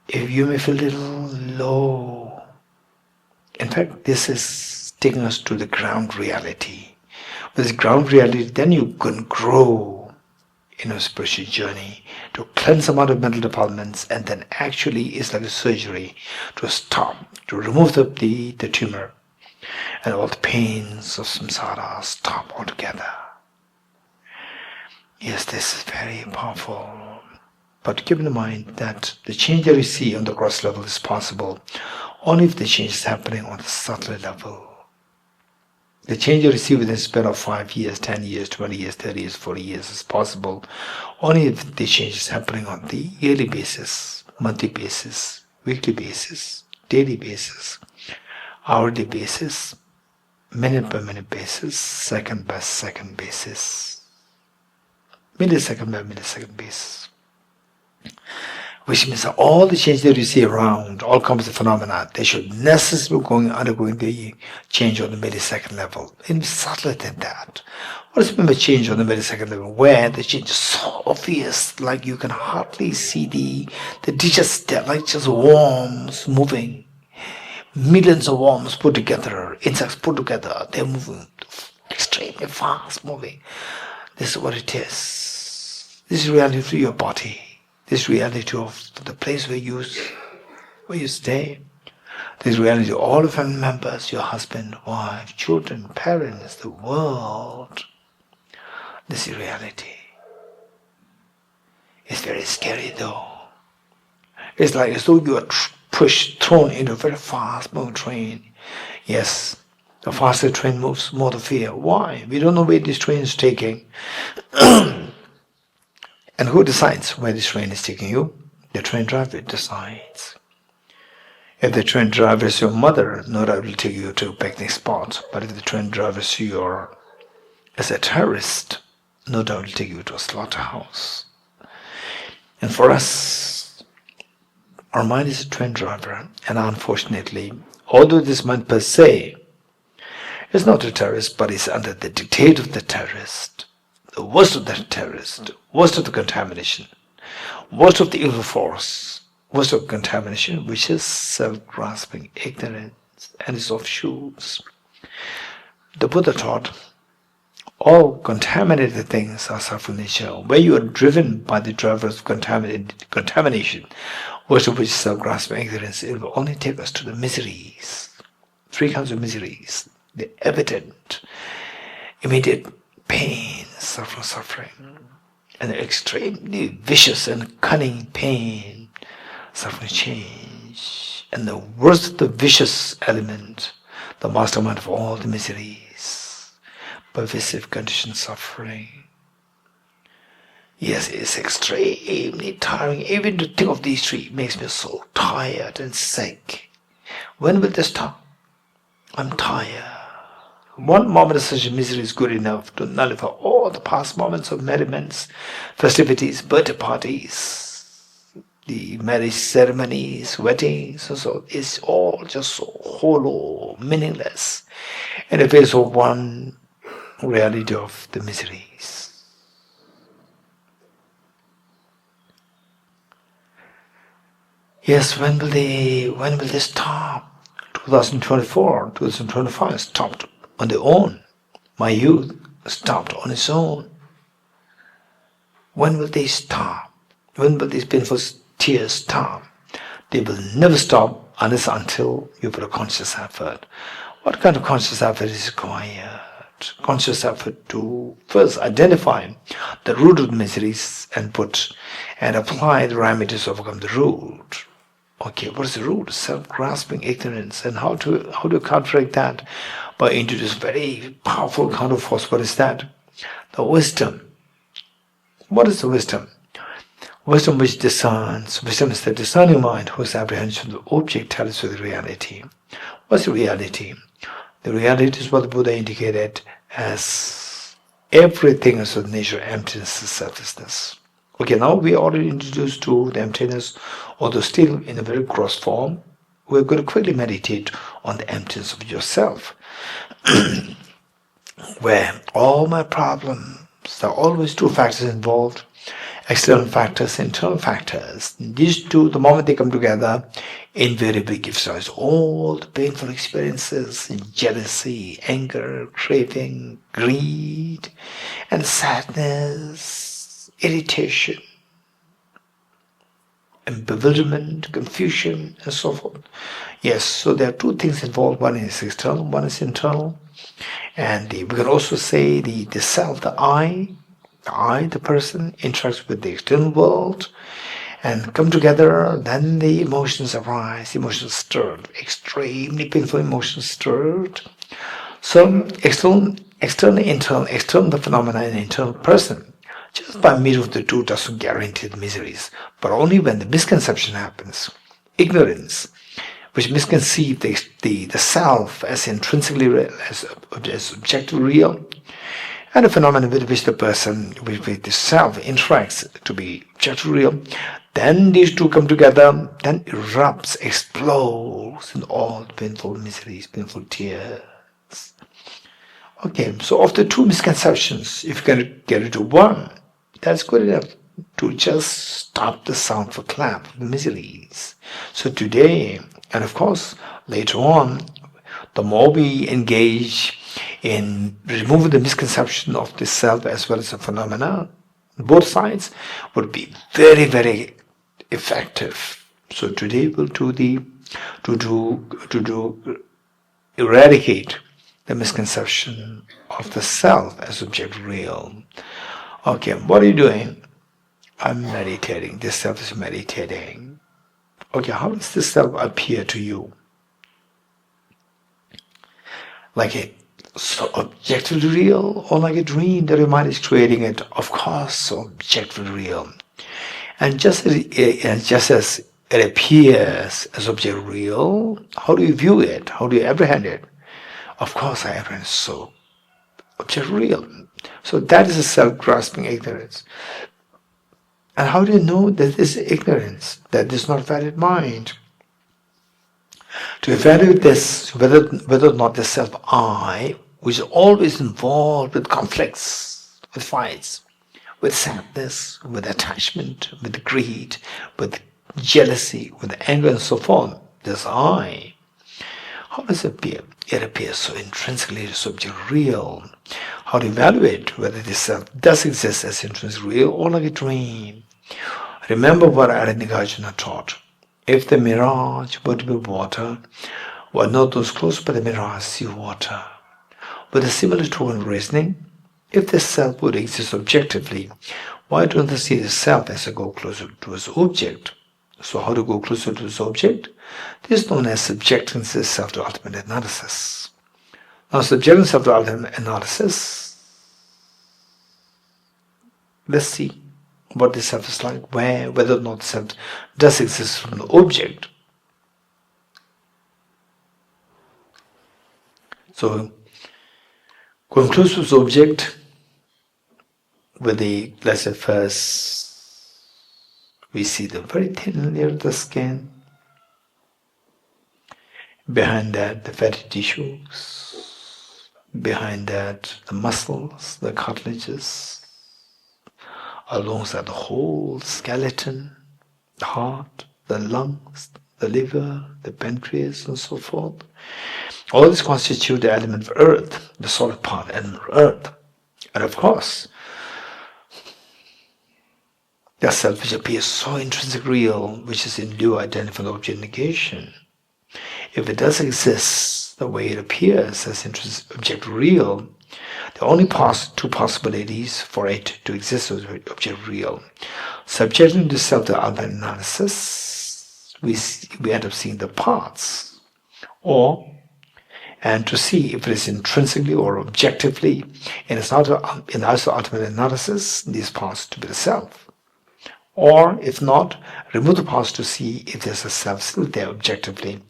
If you may feel a little low, in fact, this is taking us to the ground reality. With this ground reality, then you can grow in a spiritual journey to cleanse some out of mental defilements, and then actually it's like a surgery to stop, to remove the tumor, and all the pains of samsara stop altogether. Yes, this is very powerful. But keep in mind that the change that we see on the gross level is possible only if the change is happening on the subtler level. The change you receive within a span of 5 years, 10 years, 20 years, 30 years, 40 years is possible only if the change is happening on the yearly basis, monthly basis, weekly basis, daily basis, hourly basis, minute by minute basis, second by second basis, millisecond by millisecond basis. Which means that all the change that you see around, all kinds of phenomena, they should necessarily be undergoing the change on the millisecond level. It's subtler than that. What does it mean by change on the millisecond level? Where the change is so obvious, like you can hardly see the digits, they're like just worms moving. Millions of worms put together, insects put together, they're moving extremely fast moving. This is what it is. This is reality to your body. This reality of the place where you stay. This reality of all the family members, your husband, wife, children, parents, the world. This is reality. It's very scary though. It's like as though you are thrown into a very fast moving train. Yes, the faster the train moves, the more the fear. Why? We don't know where this train is taking. And who decides where this train is taking you? The train driver decides. If the train driver is your mother, no doubt will take you to a picnic spot. But if the train driver is a terrorist, no doubt will take you to a slaughterhouse. And for us, our mind is a train driver, and unfortunately, although this mind per se is not a terrorist, but is under the dictate of the terrorist, the worst of the terrorist, worst of the contamination, worst of the evil force, worst of contamination, which is self-grasping ignorance and its offshoots. The Buddha taught all contaminated things are self nature. Where you are driven by the drivers of contamination, worst of which is self-grasping ignorance, it will only take us to the miseries, 3 kinds of miseries, the evident, immediate pain, suffering, and the extremely vicious and cunning pain, suffering change, and the worst of the vicious element, the mastermind of all the miseries, pervasive conditioned suffering. Yes, it's extremely tiring. Even to think of these 3 makes me so tired and sick. When will this stop? I'm tired. One moment of such misery is good enough to nullify all the past moments of merriments, festivities, birthday parties, the marriage ceremonies, weddings, and so it's all just so hollow, meaningless, in the face of one reality of the miseries. Yes, when will they stop? 2024, 2025 stopped on their own. My youth stopped on its own. When will they stop? When will these painful tears stop? They will never stop unless until you put a conscious effort. What kind of conscious effort is required? Conscious effort to first identify the root of the miseries and apply the remedies to overcome the root. Okay, what is the root? Self-grasping ignorance. And how do you counteract that? By introducing very powerful counterforce. What is that? The wisdom. What is the wisdom? Wisdom which discerns. Wisdom is the discerning mind whose apprehension of the object tallies with reality. What's the reality? The reality is what the Buddha indicated as everything is of nature, emptiness and selflessness. Okay, now we are already introduced to the emptiness, although still in a very gross form. We're going to quickly meditate on the emptiness of yourself, where all my problems, there are always two factors involved, external factors, internal factors. These two, the moment they come together, invariably gives rise to all the painful experiences, jealousy, anger, craving, greed, and sadness, irritation, and bewilderment, confusion, and so forth. Yes, so there are two things involved. One is external, one is internal. And we can also say the self, the I, the person, interacts with the external world and come together, then the emotions arise, emotions stirred, extremely painful emotions stirred. So external, internal, external the phenomena and internal person. Just by meeting of the two doesn't guarantee the miseries, but only when the misconception happens, ignorance, which misconceive the self as intrinsically real, as objectively real, and the phenomenon with which the person, with the self interacts to be objectively real, then these two come together, then erupts, explodes in all painful miseries, painful tears. Okay, so of the two misconceptions, if you can get into one, that's good enough to just stop the sound for clap of the miseries. So today, and of course later on, the more we engage in removing the misconception of the self as well as the phenomena, both sides would be very, very effective. So today we'll eradicate the misconception of the self as object real. Okay, what are you doing? I'm meditating. This self is meditating. Okay, how does this self appear to you? Like a so objectively real, or like a dream that your mind is creating it? Of course, so objectively real. And just as it appears as object real, how do you view it? How do you apprehend it? Of course, I apprehend so object real. So that is a self-grasping ignorance. And how do you know that this is ignorance, that this is not valid mind? To evaluate this, whether or not the self-I, which is always involved with conflicts, with fights, with sadness, with attachment, with greed, with jealousy, with anger and so forth, this I, how does it appear? It appears so intrinsically subject real. How to evaluate whether this self does exist as intrinsic real or like a dream? Remember what Nagarjuna taught. If the mirage were to be water, were not those close by the mirage see water? With a similar token reasoning, if the self would exist objectively, why don't they see the self as a go closer to its object? So how to go closer to its object? This is known as subjecting the self to ultimate analysis. Now, subjecting self to ultimate analysis, let's see what the self is like, whether or not the self does exist from the object. So, going close to its object with the, let's say first, we see the very thin layer of the skin. Behind that, the fatty tissues. Behind that, the muscles, the cartilages. Alongside the whole skeleton, the heart, the lungs, the liver, the pancreas, and so forth. All this constitute the element of earth, the solid part, element of earth. And of course, the self which appears so intrinsic real, which is in due identified object negation. If it does exist the way it appears as intrinsic object real, there are only two possibilities for it to exist as object real. Subjecting the self to ultimate analysis, we end up seeing the parts, and to see if it is intrinsically or objectively in its ultimate analysis, these parts to be the self. Or, if not, remove the parts to see if there's a self still there objectively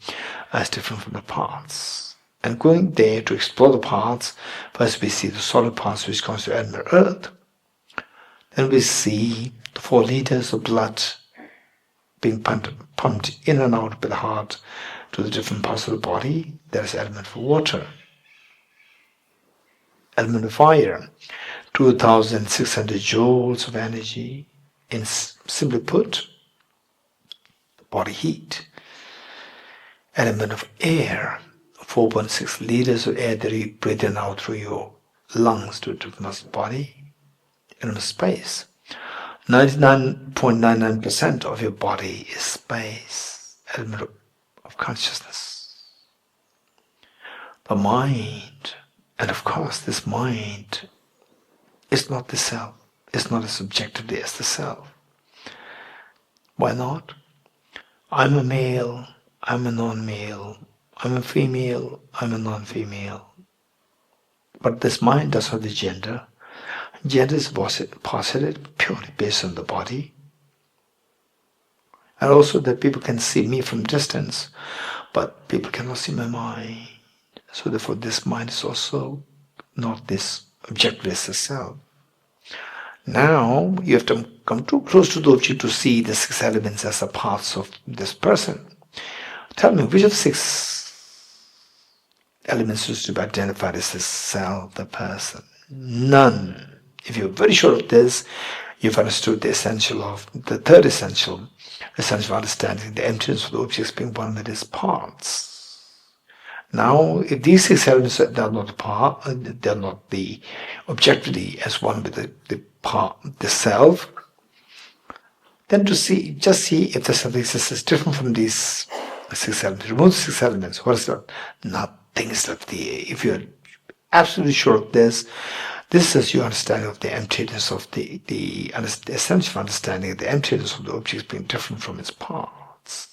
as different from the parts. And going there to explore the parts, first we see the solid parts which constitute animal earth. Then we see the 4 liters of blood being pumped in and out by the heart to the different parts of the body. There is element for water, element of fire, 2,600 joules of energy, in simply put, body heat. Element of air, 4.6 liters of air that you breathe in and out through your lungs to the muscle body. Element of space, 99.99% of your body is space. Element of consciousness. The mind, and of course this mind is not the self. It's not as subjectively as the self. Why not? I'm a male, I'm a non-male, I'm a female, I'm a non-female. But this mind does not have the gender. Gender is posited purely based on the body. And also that people can see me from distance, but people cannot see my mind. So therefore this mind is also not this objectively as the self. Now you have to come too close to the object to see the 6 elements as the parts of this person. Tell me, which of the 6 elements is to be identified as the self, the person? None. If you're very sure of this, you've understood the essential of the third essential of understanding, the emptiness of the objects being one with its parts. Now, if these 6 elements are not they're not the objectively as one with the self, then just see if there's something that is different from these 6 elements. Remove the 6 elements. What is that? Nothing is left there. If you're absolutely sure of this, this is your understanding of the emptiness of the essential understanding of the emptiness of the objects being different from its parts.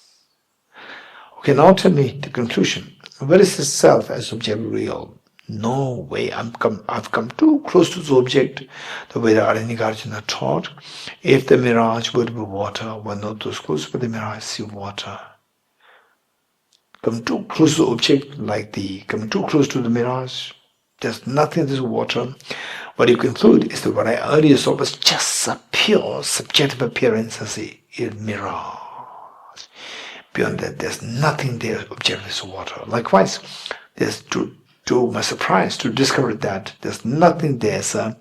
Okay, now tell me the conclusion. Where is the self as object real? No way. I've come too close to the object, the way the Aranyagarbhuna taught. If the mirage were to be water, one not those close to the mirage see water. Come too close to the object, coming too close to the mirage. There's nothing in this water. What you conclude is that what I earlier saw was just a pure subjective appearance as a mirage. Beyond that, there's nothing there objective as water. Likewise, there's to my surprise to discover that there's nothing there as an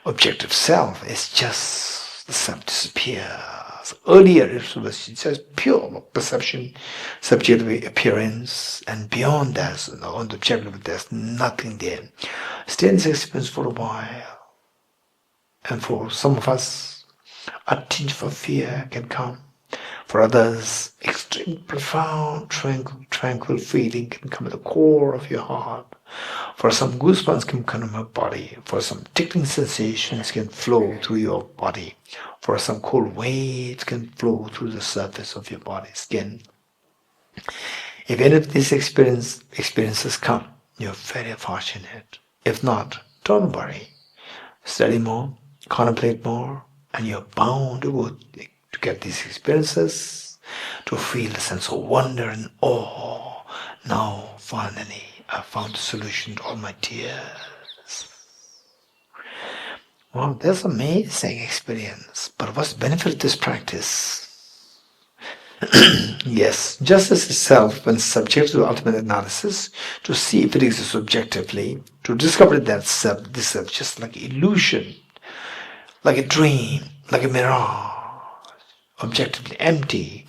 objective self. It's just the self disappears. Earlier it was just pure perception, subjective appearance, and beyond that, on the objective, there's nothing there. Stay in this experience for a while. And for some of us, a tinge of fear can come. For others, extreme, profound, tranquil feeling can come at the core of your heart. For some, goosebumps can come in your body. For some, tickling sensations can flow through your body. For some, cold waves can flow through the surface of your body, skin. If any of these experiences come, you're very fortunate. If not, don't worry. Study more, contemplate more, and you're bound to get these experiences, to feel a sense of wonder and awe. Now, finally, I found a solution to all my tears. Wow, that's an amazing experience. But what's the benefit of this practice? Yes, justice itself, when subject to ultimate analysis, to see if it exists objectively, to discover that this self just like illusion, like a dream, like a mirage, objectively empty,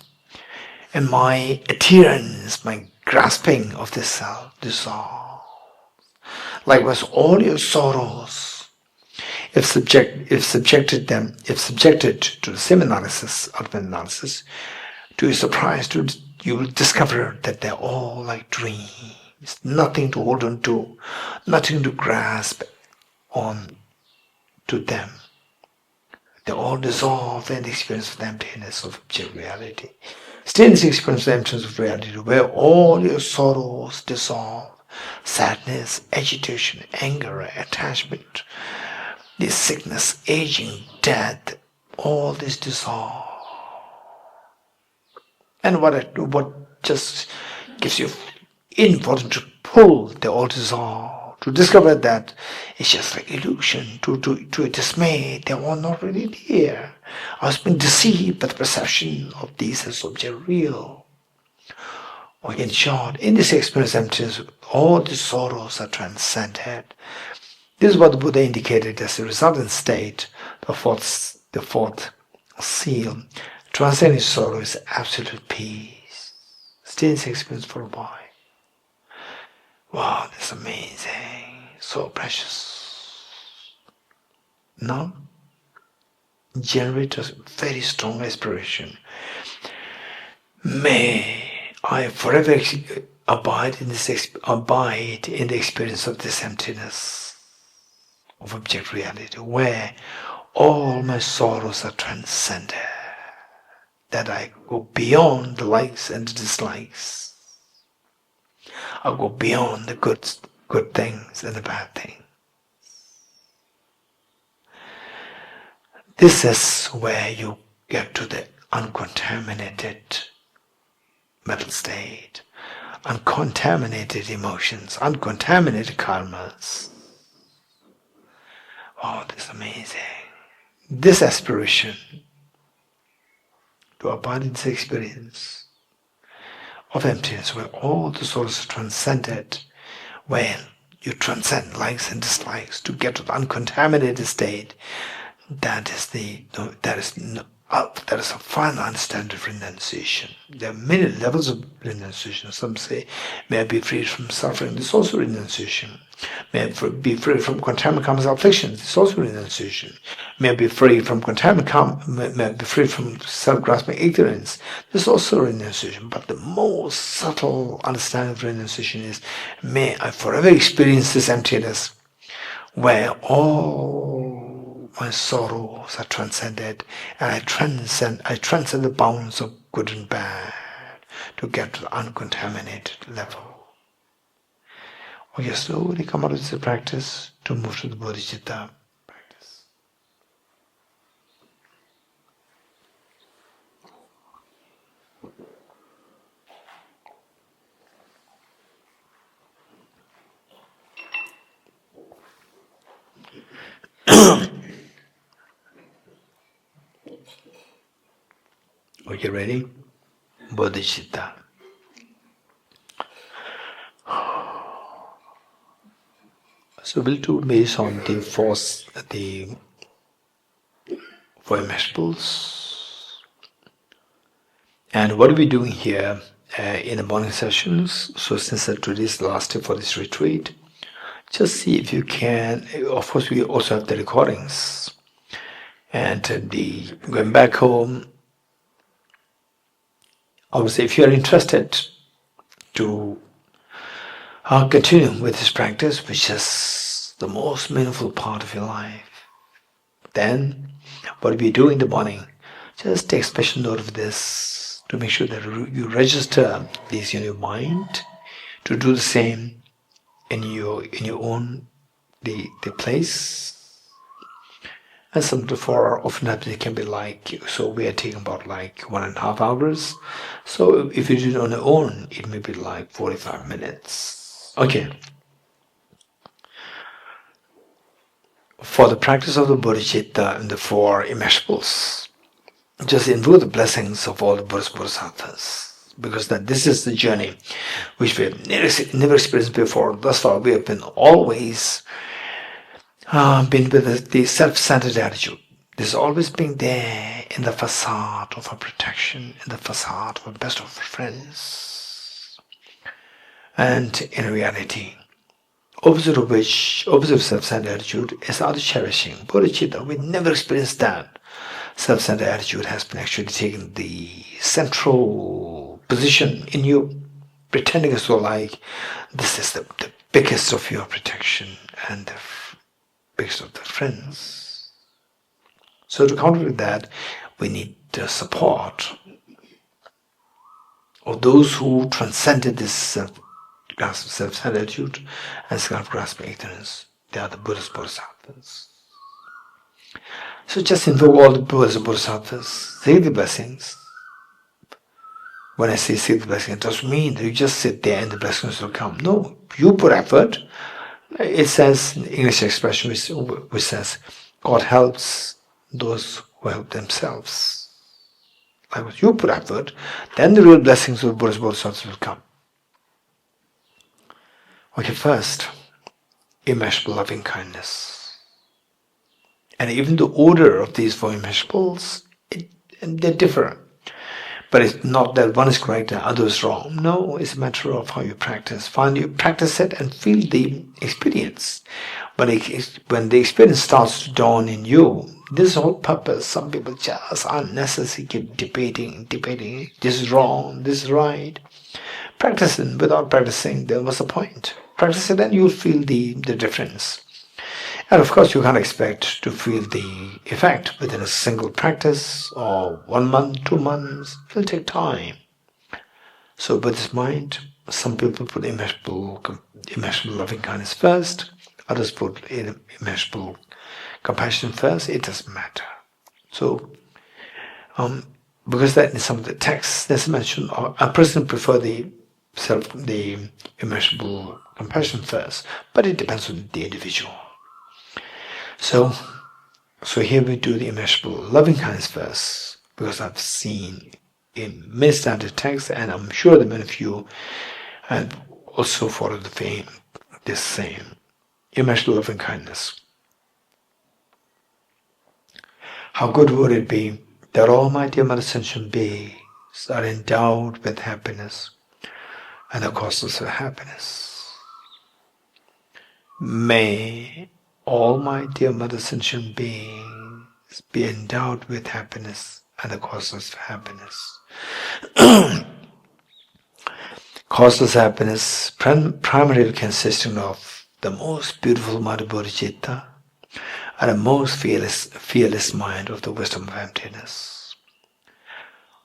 and my adherence, my grasping of this self dissolves. Likewise, all your sorrows, if subjected to the same analysis, ultimate analysis, to your surprise, you will discover that they're all like dreams, nothing to hold on to, nothing to grasp on to them. They all dissolve in the experience of the emptiness of object reality. Stay in this experience of the emptiness of reality where all your sorrows dissolve, sadness, agitation, anger, attachment, this sickness, aging, death, all this dissolve. And what just gives you important to pull, they all dissolve. To discover that it's just like illusion, to a dismay, they are not really there. I was being deceived by the perception of these as object real. Or in short, in this experience of emptiness, all the sorrows are transcended. This is what the Buddha indicated as the resultant state, the fourth seal. Transcending sorrow is absolute peace. Stay in this experience for a while. Wow, that's amazing. So precious. Now, generate a very strong aspiration. May I forever abide in the experience of this emptiness of object reality, where all my sorrows are transcended. That I go beyond the likes and the dislikes. I go beyond the good things and the bad things. This is where you get to the uncontaminated mental state, uncontaminated emotions, uncontaminated karmas. Oh, this is amazing. This aspiration to abide in this experience of emptiness, where all the souls are transcended, where you transcend likes and dislikes to get to the uncontaminated state, that is a final understanding of renunciation. There are many levels of renunciation. Some say, may I be free from suffering. This is also renunciation. May I be free from contaminant karma's afflictions. This is also renunciation. May I be free from contaminant karma. May I be free from self-grasping ignorance. This is also renunciation. But the most subtle understanding of renunciation is, may I forever experience this emptiness, where all my sorrows are transcended, and I transcend the bounds of good and bad to get to the uncontaminated level. Okay, slowly come out of this practice to move to the bodhicitta practice. Okay, ready? Bodhicitta. So we'll do based on the four immeasurables. And what are we doing here in the morning sessions? So since today is the last day for this retreat, just see if you can. Of course, we also have the recordings. And going back home, I would say if you are interested to continue with this practice, which is the most meaningful part of your life, then what we do in the morning, just take special note of this to make sure that you register these in your mind, to do the same in your own the place. And some before, oftentimes it can be like, so we are taking about like 1.5 hours. So if you do it on your own, it may be like 45 minutes. Okay. For the practice of the bodhicitta and the four immeasurables, just invoke the blessings of all the Buddhas, Bodhisattvas, because this is the journey which we have never experienced before. Thus far, we have been always been with the self-centered attitude. There's always been there in the facade of our protection, in the facade of our best of our friends. And in reality, opposite of self-centered attitude is other cherishing. Bodhicitta, we never experienced that. Self-centered attitude has been actually taken the central position in you, pretending as though like this is the biggest of your protection and the biggest of the friends. So to counter with that, we need the support of those who transcended this self-centered attitude and self-grasping ignorance. They are the Buddhas, Bodhisattvas. So just invoke all the Buddhas and Bodhisattvas, say the blessings. When I say the blessing, it doesn't mean that you just sit there and the blessings will come. No, you put effort. It says, English expression which says, God helps those who help themselves. Like you put effort, then the real blessings of Buddhas and Bodhisattvas will come. Okay, first, immeasurable loving kindness. And even the order of these four immeasurables, they differ. But it's not that one is correct and other is wrong. No, it's a matter of how you practice. Finally, you practice it and feel the experience. When the experience starts to dawn in you, this is the whole purpose. Some people just unnecessarily keep debating. This is wrong, this is right. Practice it. Without practicing, then what's the point? Practice it and you'll feel the difference. And of course, you can't expect to feel the effect within a single practice or 1 month, 2 months. It will take time. So with this mind, some people put immeasurable loving kindness first, others put immeasurable compassion first. It doesn't matter. So, because that in some of the texts, there's mention a person prefer the immeasurable compassion first, but it depends on the individual. So here we do the immeasurable loving kindness first, because I've seen in many standard texts, and I'm sure that many of you have also followed this same immeasurable loving kindness. How good would it be that all my dear Mother Sentient beings are endowed with happiness and the causes of happiness. May all my dear Mother Sentient beings be endowed with happiness and the causes of happiness. Causes of happiness primarily consisting of the most beautiful Mother Bodhicitta and the most fearless mind of the wisdom of emptiness.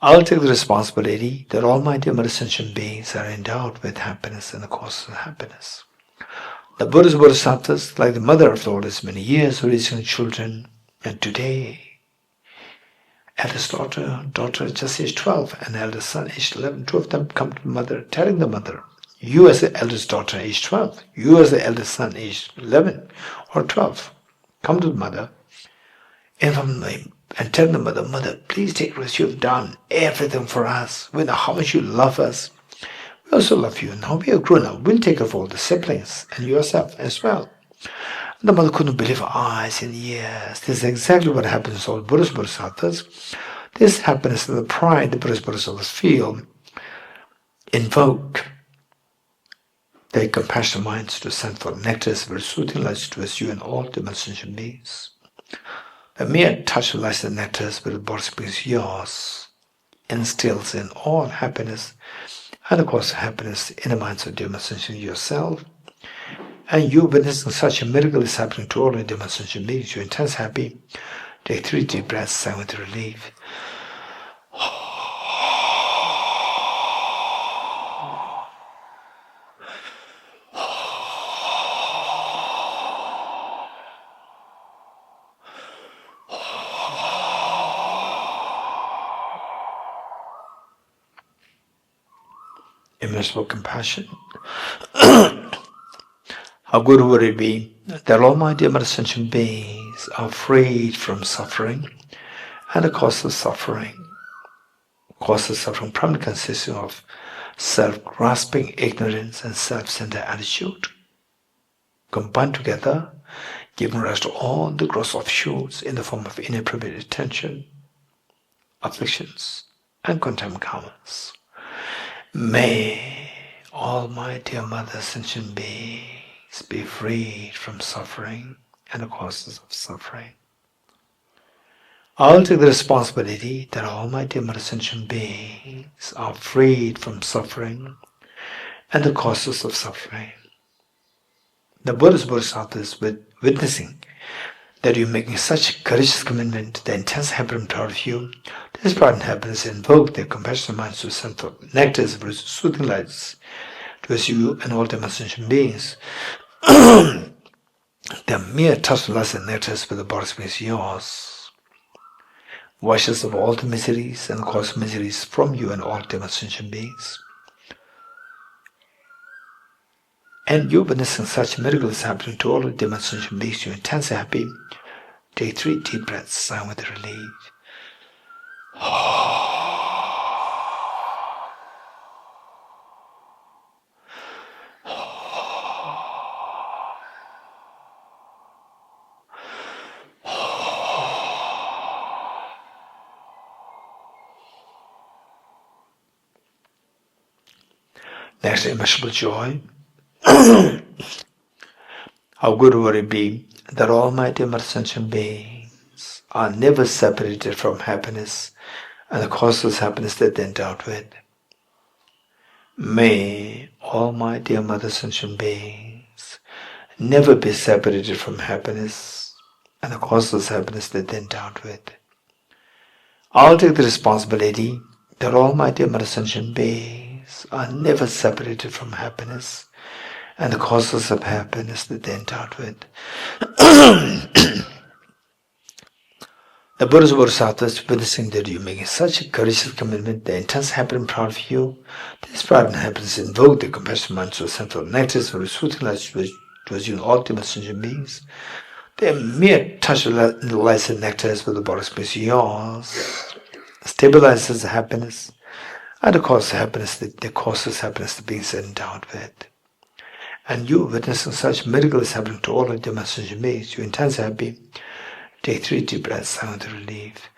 I'll take the responsibility that all my dear Mother Sentient beings are endowed with happiness and the causes of happiness. The Buddhas and Bodhisattvas, like the mother of the oldest many years, raising children, and today, eldest daughter just aged 12, and eldest son aged 11. Two of them come to the mother, telling the mother, you as the eldest daughter aged 12, you as the eldest son aged 11 or 12, come to the mother, and tell the mother, Mother, please take rest. You've done everything for us. We know how much you love us. We also love you. Now we are grown up. We'll take care of all the siblings and yourself as well. And the mother couldn't believe her eyes and ears. This is exactly what happens to all Buddhas and Bodhisattvas. This happiness and the pride the Buddhas and Bodhisattvas feel invoke their compassionate minds to send forth nectars, very soothing lights towards you and all the sentient beings. The mere touch of lights and nectars with the Buddhas brings yours, instills in all happiness and of course happiness in the minds of Dhamma Sentient yourself. And you witnessing such a miracle is happening to all the Dhamma Sentient beings. You're intense happy. Take 3 deep breaths, sigh with relief. Immeasurable compassion. How good would it be that all my dear Mother Sentient beings are freed from suffering and the cause of suffering. Cause of suffering primarily consisting of self-grasping ignorance and self-centered attitude. Combined together, giving rise to all the gross offshoots in the form of inappropriate attention, afflictions, and contempt karmas. May all my dear Mother Sentient beings be freed from suffering and the causes of suffering. I'll take the responsibility that all my dear Mother Sentient beings are freed from suffering and the causes of suffering. The Buddhas and Bodhisattvas witnessing that you're making such a courageous commitment, the intense happiness proud of you, this pride and happiness invoke their compassionate minds to send forth nectars of soothing lights towards you and all the sentient beings. The mere touch of lust and nectars with the body space yours, washes of all the miseries and cause miseries from you and all demon sentient beings. And you witnessing such miracles happening to all the demon sentient beings, you're intensely happy. Take 3 deep breaths, sign with relief. Next, immeasurable joy. How good would it be that all my demon sentient beings are never separated from happiness and the causeless happiness that they endowed with. May all my dear mother sentient beings never be separated from happiness and the causeless happiness that they endowed with. I'll take the responsibility that all my dear mother sentient beings are never separated from happiness and the causes of happiness that they endowed with. The Buddha's Bodhisattvas witnessing that you making such a courageous commitment, the intense happiness and proud of you, this pride and happiness invoke the compassion mind to a central nectar for soothing light towards you and all demon sentient beings. The mere touch of the lights and nectars with the body space yours stabilizes the happiness and the cause of happiness that the causes happiness the beings are endowed with. And you witnessing such miracles happening to all of the demon sentient beings, you're intensely happy. Take 3 deep breaths, sign with relief.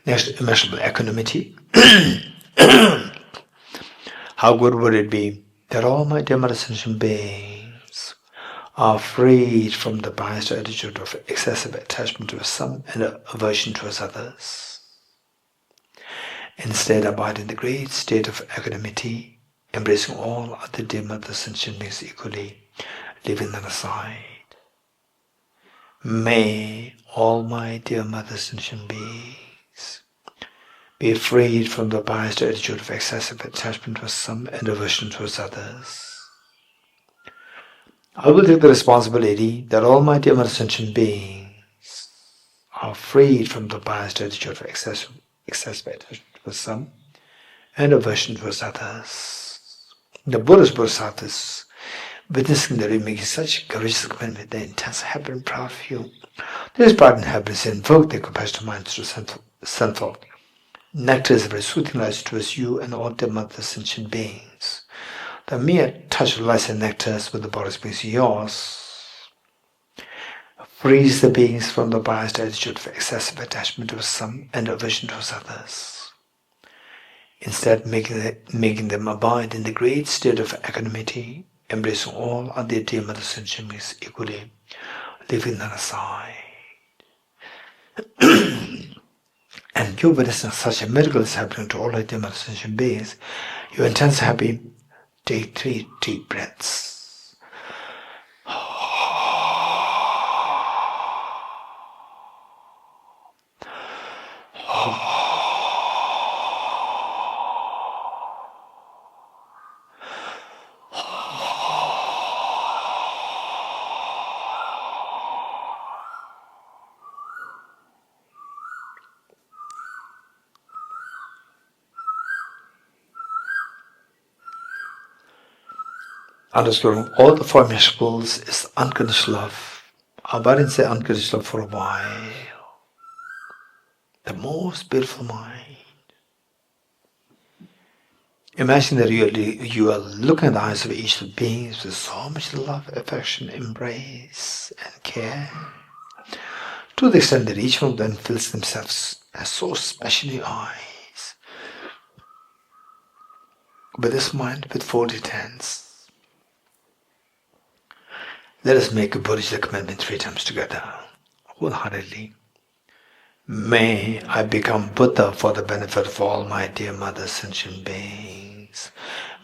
Next, immeasurable equanimity. How good would it be that all my dear mother sentient beings are freed from the biased attitude of excessive attachment to some and aversion towards others. Instead, abide in the great state of equanimity, embracing all other dear mother sentient beings equally, leaving them aside. May all my dear mother sentient beings be freed from the biased attitude of excessive attachment towards some and aversion towards others. I will take the responsibility that all my dear mother sentient beings are freed from the biased attitude of excessive attachment towards some and aversion towards others. The Buddha's Bodhisattvas, witnessing that you making such courageous commitment, the intense happiness and proud of you. This pride and happiness invoke their compassionate mind through central nectars of soothing lights towards you and all the mother sentient beings. The mere touch of lights and nectars with the body space yours frees the beings from the biased attitude of excessive attachment to some and aversion towards others. Instead, making them abide in the great state of equanimity, embracing all other dear mother sentient beings equally, leaving none aside. And you witnessing such a miracle is happening to all the dear mother sentient beings, you're intensely happy. Take 3 deep breaths. Understanding all the four immeasurables is unconditional love. I'll abide in say unconditional love for a while. The most beautiful mind. Imagine that you are looking in the eyes of each of the beings with so much love, affection, embrace, and care, to the extent that each one of them feels themselves as so special in your eyes. With this mind, with folded hands, let us make a Buddhist commitment 3 times together, wholeheartedly. May I become Buddha for the benefit of all my dear Mother sentient beings.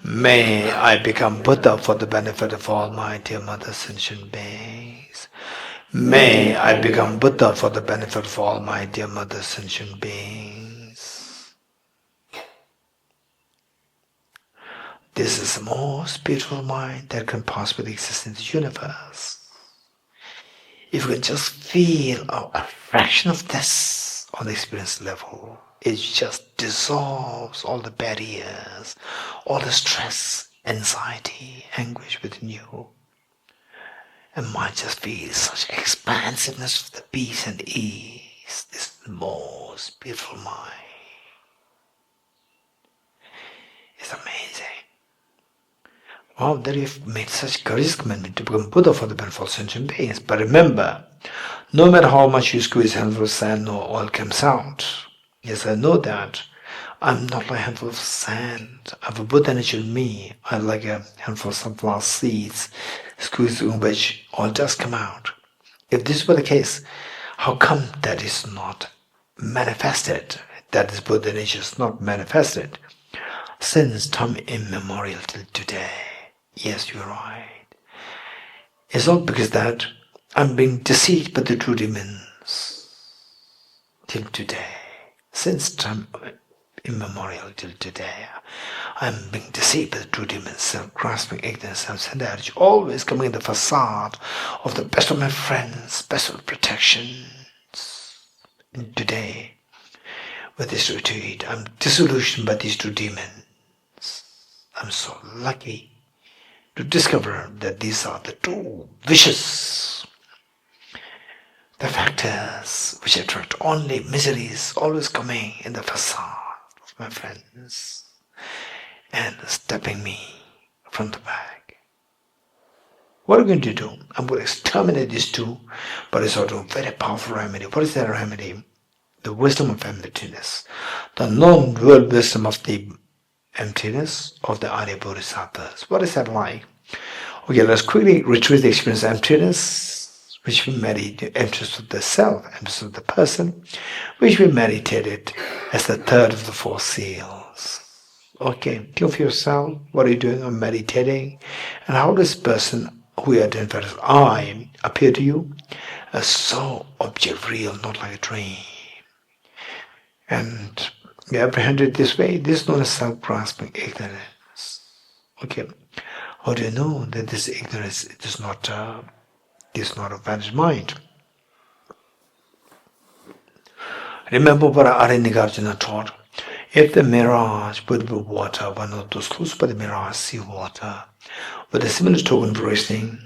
May I become Buddha for the benefit of all my dear Mother sentient beings. May I become Buddha for the benefit of all my dear Mother sentient beings. This is the most beautiful mind that can possibly exist in the universe. If we can just feel a fraction of this on the experience level, it just dissolves all the barriers, all the stress, anxiety, anguish within you. And mind just feels such expansiveness of the peace and ease. This is the most beautiful mind. It's amazing. Wow, that you've made such courageous commitment to become Buddha for the benefit of sentient beings. But remember, no matter how much you squeeze a handful of sand, no oil comes out. Yes, I know that. I'm not like a handful of sand. I have a Buddha energy in me. I'm like a handful of sunflower seeds, squeezed in which oil does come out. If this were the case, how come that is not manifested? That this Buddha energy is not manifested since time immemorial till today. Yes, you're right. It's not because that I'm being deceived by the true demons till today. Since time immemorial till today, I'm being deceived by the true demons, self-grasping ignorance, self-centered, always coming in the facade of the best of my friends, best of protections. And today, with this retreat, I'm disillusioned by these two demons. I'm so lucky to discover that these are the two vicious, the factors which attract only miseries, always coming in the facade of my friends and stepping me from the back. What are we going to do? I'm going to exterminate these two, but it's also a very powerful remedy. What is that remedy? The wisdom of emptiness, the non-dual wisdom of the emptiness of the Arya Bodhisattvas. What is that like? Okay, let's quickly retrieve the experience of emptiness, which we meditated, emptiness of the self, emptiness of the person, which we meditated as the third of the four seals. Okay, think of yourself, what are you doing? I'm meditating. And how does this person who you identify as I appear to you? As so object real, not like a dream. And we apprehend it this way. This is known as self-grasping ignorance. Okay, how do you know that this ignorance is not a vanished mind? Remember what Arya taught. If the mirage would be water, one of those close by the mirage see water. With a similar token of reasoning,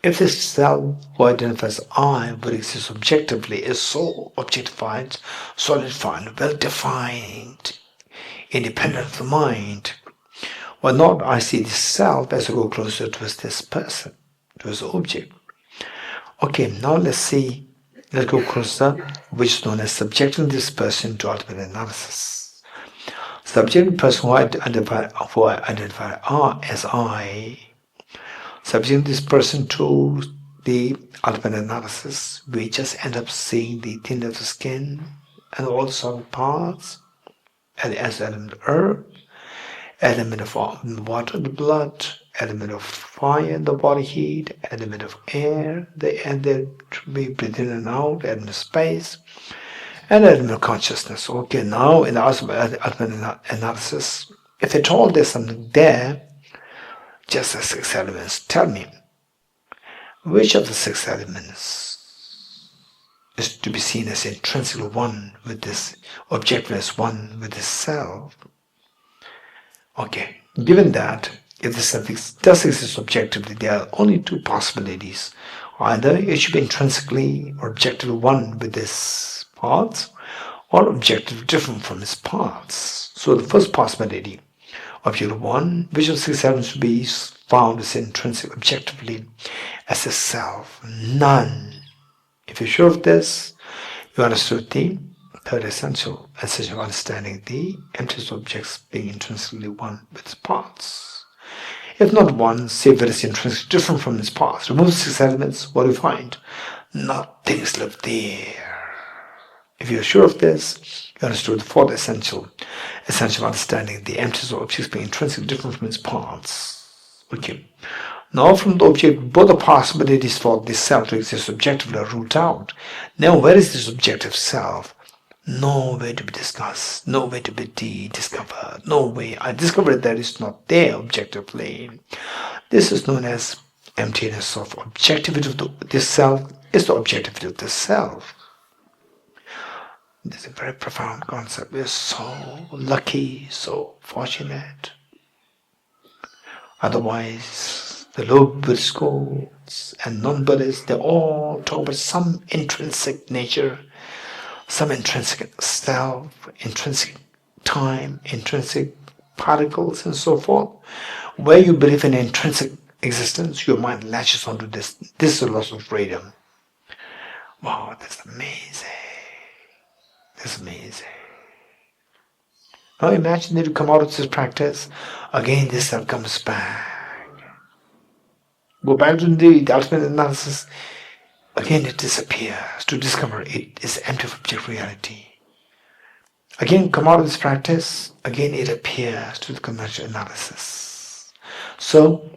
if the self who identifies I would exist objectively, is so objectified, solidified, well-defined, independent of the mind, why not I see this self as I go closer to this person, to this object. Okay, now let's go closer, which is known as subjecting this person to ultimate analysis. Subjecting the person who I identify as I, subjecting this person to the ultimate analysis, we just end up seeing the thin of the skin and all the solid parts as element of earth, element of water, the blood, element of fire, the body heat, element of air, the air that we breathe in and out, element of space, and element of consciousness. Okay, now in the ultimate analysis, if at all there's something there, just the 6 elements, tell me, which of the 6 elements is to be seen as intrinsically one with this objectiveness, one with this self? Okay, given that, if the self does exist objectively, there are only 2 possibilities. Either it should be intrinsically or objectively one with its parts, or objectively different from its parts. So the first possibility, objective 1, which of the 6 elements should be found as intrinsic objectively as a self? None. If you're sure of this, you understood the third essential of understanding, the emptiness of objects being intrinsically one with its parts. If not one, say that it's intrinsically different from its parts. Remove 6 elements, what do you find? Nothing's left there. If you're sure of this, you understood the fourth essential understanding, the emptiness of objects being intrinsically different from its parts. Okay. Now from the object, both the possibilities for this self to exist objectively are ruled out. Now where is this objective self? No way to be discussed, no way to be discovered, no way. I discovered that it's not there objectively. This is known as emptiness of objectivity of this self is the objectivity of the self. This is a very profound concept. We're so lucky, so fortunate. Otherwise, the low Buddhist schools and non-Buddhists, they all talk about some intrinsic nature, some intrinsic self, intrinsic time, intrinsic particles, and so forth. Where you believe in intrinsic existence, your mind latches onto this. This is a loss of freedom. Wow, that's amazing. That's amazing. Now imagine that you come out of this practice, again this self comes back. Go back to the ultimate analysis, again it disappears to discover it is empty of object reality. Again come out of this practice, again it appears to the conventional analysis. So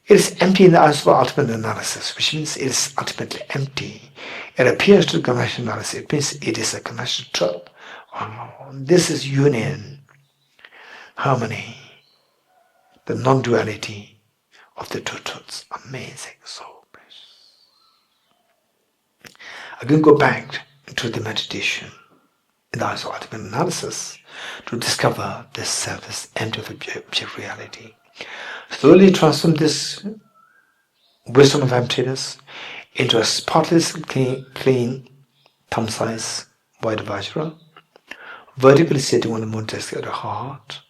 it is empty in the eyes of ultimate analysis, which means it is ultimately empty. It appears to the conventional analysis, it means it is a conventional truth. Wow, this is union, harmony, the non-duality of the two truths. Amazing, so precious. Again go back to the meditation in the eyes of ultimate analysis to discover this self is empty of object reality. Slowly transform this wisdom of emptiness into a spotless, clean, thumb-size white vajra, vertically sitting on the moon disk at the heart.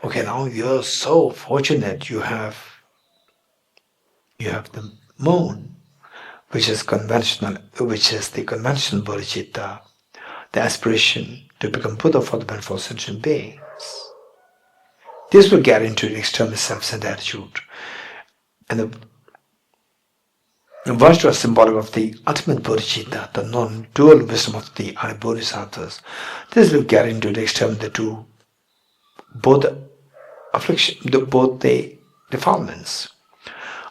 Okay, now you're so fortunate you have the moon, which is the conventional bodhicitta, the aspiration to become Buddha for the benefit of sentient beings. This will get into the extremely self-centered attitude. And the Vajra is symbolic of the ultimate bodhicitta, the non-dual wisdom of the Arya Bodhisattvas. This will get into the extreme, the two, both affliction, both the defilements,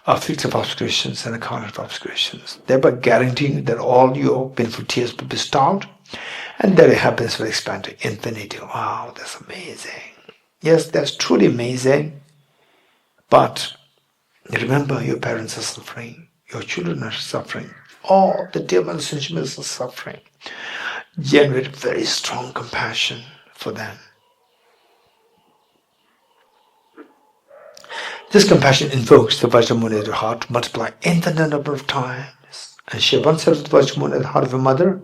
afflictive obscurations and the cognitive obscurations, thereby guaranteeing that all your painful tears will be stopped and that it happens will expand to infinity. Wow, that's amazing. Yes, that's truly amazing. But remember, your parents are suffering, your children are suffering, all the demons and humans are suffering. Generate very strong compassion for them. This compassion invokes the Vajramuni at your heart to multiply infinite number of times and share oneself with Vajramuni at the heart of your mother,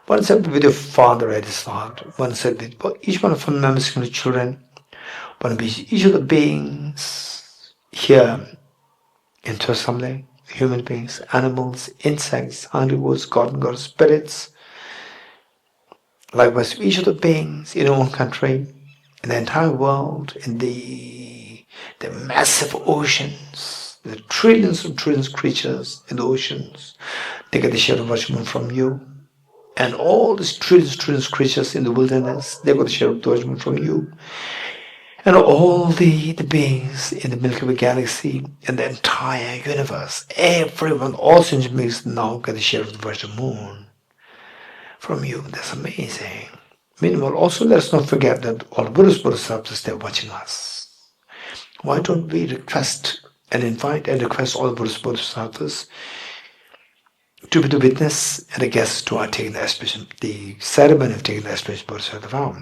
oneself with your father at his heart, oneself with each one of our members and children, one of each of the beings here in Tosamle, human beings, animals, insects, herbivores, god and goddess spirits, likewise each of the beings in our own country, in the entire world, in the massive oceans, the trillions of creatures in the oceans, they get the share of Vajramoon from you. And all these trillions of creatures in the wilderness, they got the share of Vajramoon from you. And all the beings in the Milky Way galaxy and the entire universe, everyone, all sentient beings now get a share of the Vajramoon from you. That's amazing. Meanwhile, also let's not forget that all Buddhist Bodhisattvas, they're watching us. Why don't we request and invite and request all Buddhist Bodhisattvas to be the witness and a guest to our taking the aspiration, the ceremony of taking the aspiration Bodhisattva vow.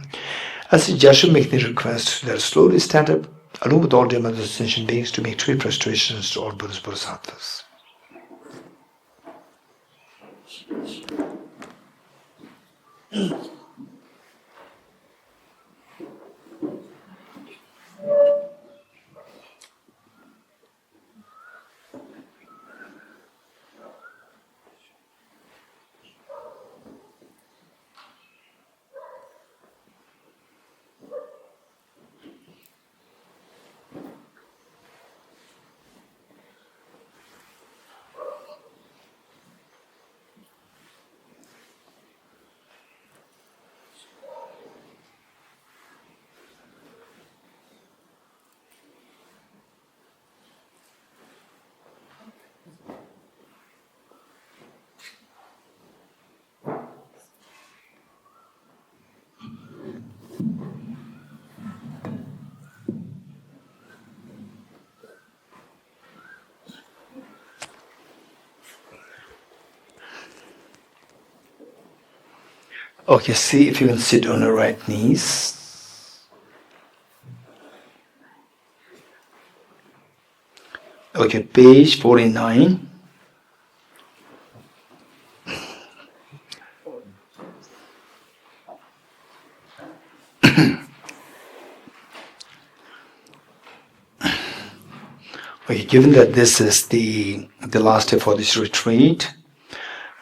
As the judge should make the request, let us slowly stand up, along with all the other sentient beings, to make 3 prostrations to all Buddhist Bodhisattvas. Okay, see if you can sit on your right knees. Okay, page 49. Okay, given that this is the last day for this retreat,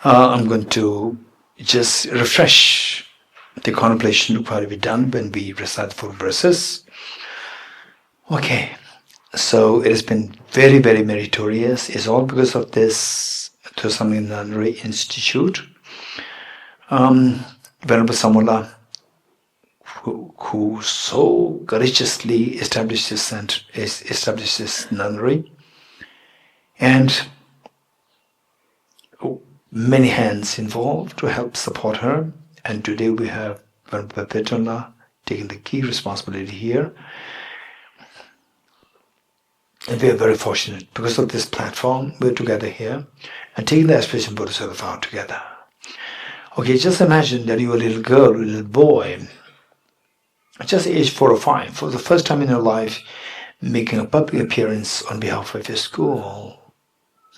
I'm going to just refresh the contemplation of what we've done when we recite the 4 verses. Okay, so it has been very, very meritorious. It's all because of this Tosamling Nunnery Institute. Venerable Samula, who so courageously established this nunnery, and many hands involved to help support her. And today we have Venerable Petronla taking the key responsibility here. And we are very fortunate because of this platform. We're together here and taking the aspiration Bodhisattva vow together. Okay, just imagine that you're a little girl, a little boy, just age 4 or 5, for the first time in your life, making a public appearance on behalf of your school,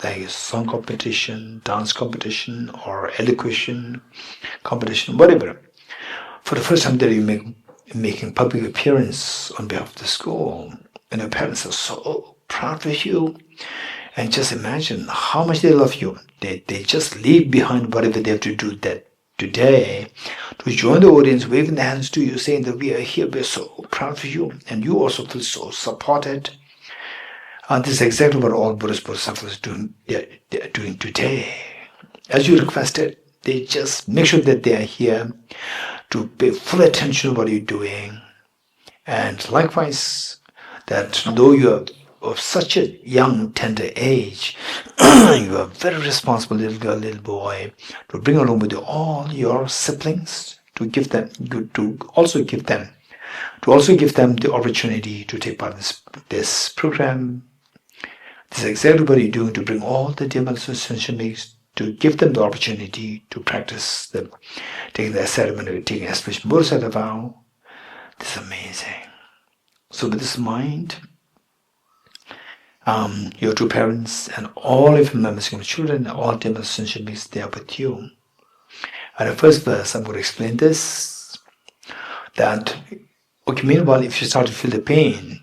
like a song competition, dance competition, or elocution competition, whatever. For the first time that you making public appearance on behalf of the school, and your parents are so proud of you, and just imagine how much they love you. They just leave behind whatever they have to do that today to join the audience, waving their hands to you, saying that we are here, we are so proud of you, and you also feel so supported. And this is exactly what all Buddhist Bodhisattvas are doing today. As you requested, they just make sure that they are here to pay full attention to what you're doing. And likewise, that though you are of such a young, tender age, you are very responsible little girl, little boy, to bring along with you all your siblings, to also give them the opportunity to take part in this program. This is exactly what you're doing, to bring all the dear mothers and sensations, to give them the opportunity to practice them, taking their ceremony, taking aspiration Bodhisattva vow. This is amazing. So with this mind, your 2 parents and all of your members, your children, all dear mothers and sensations, they are with you. And the first verse, I'm going to explain this, that, okay, meanwhile, if you start to feel the pain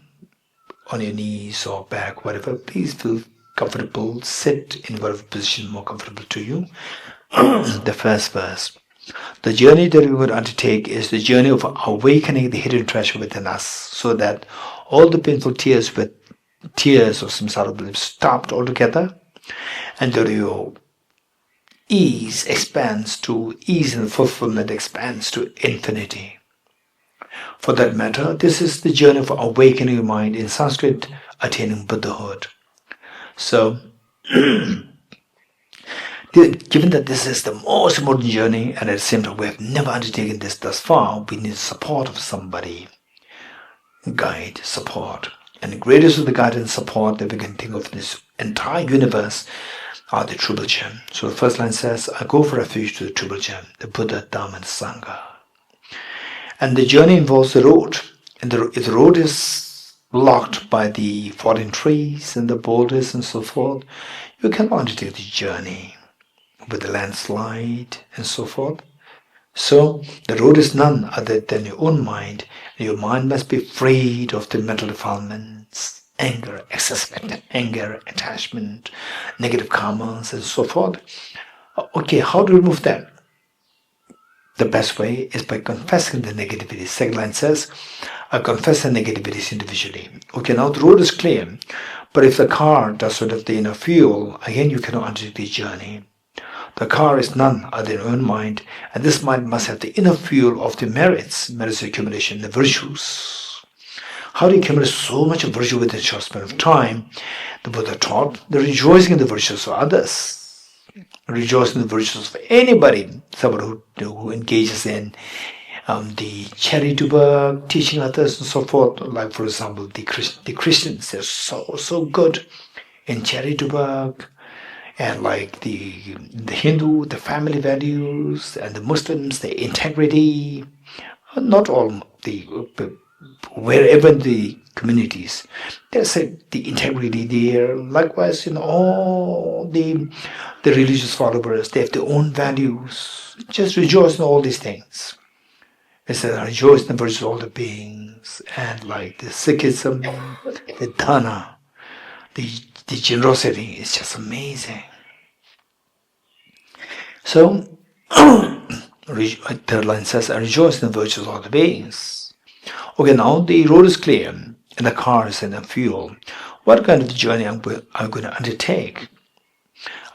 on your knees or back, whatever, please feel comfortable, sit in whatever position is more comfortable to you. The first verse. The journey that we would undertake is the journey of awakening the hidden treasure within us, so that all the painful tears of samsara will be stopped altogether, and that your ease and fulfillment expands to infinity. For that matter, this is the journey of awakening your mind, in Sanskrit, attaining Buddhahood. So, given that this is the most important journey, and at the same time we have never undertaken this thus far, we need the support of somebody. Guide, support. And the greatest of the guidance and support that we can think of in this entire universe are the Triple Gem. So the first line says, I go for refuge to the Triple Gem, the Buddha, Dhamma and Sangha. And the journey involves the road. And if the road is blocked by the fallen trees and the boulders and so forth, you cannot undertake the journey with the landslide and so forth. So the road is none other than your own mind. Your mind must be freed of the mental defilements, anger, excessive anger, attachment, negative karmas and so forth. Okay, how to remove that? The best way is by confessing the negativity. Second line says, I confess the negativities individually. Okay, now the road is clear, but if the car does not have the inner fuel, again you cannot undertake the journey. The car is none other than your own mind, and this mind must have the inner fuel of the merits accumulation, the virtues. How do you accumulate so much of virtue within a short span of time? The Buddha taught the rejoicing in the virtues of others, rejoicing in the virtues of anybody, someone who engages in the charity work, teaching others and so forth. Like for example, the Christians, they're so good in charity work, and like the Hindu, the family values, and the Muslims, the integrity. Not all the wherever the communities, there's the integrity there. Likewise, all the religious followers, they have their own values. Just rejoice in all these things. It says rejoice in the virtues of all the beings, and like the Sikhism, the dana, the generosity is just amazing. So third line says, I rejoice in the virtues of all the beings. Okay, now the road is clear, and the car is in the fuel. What kind of journey I'm going to undertake?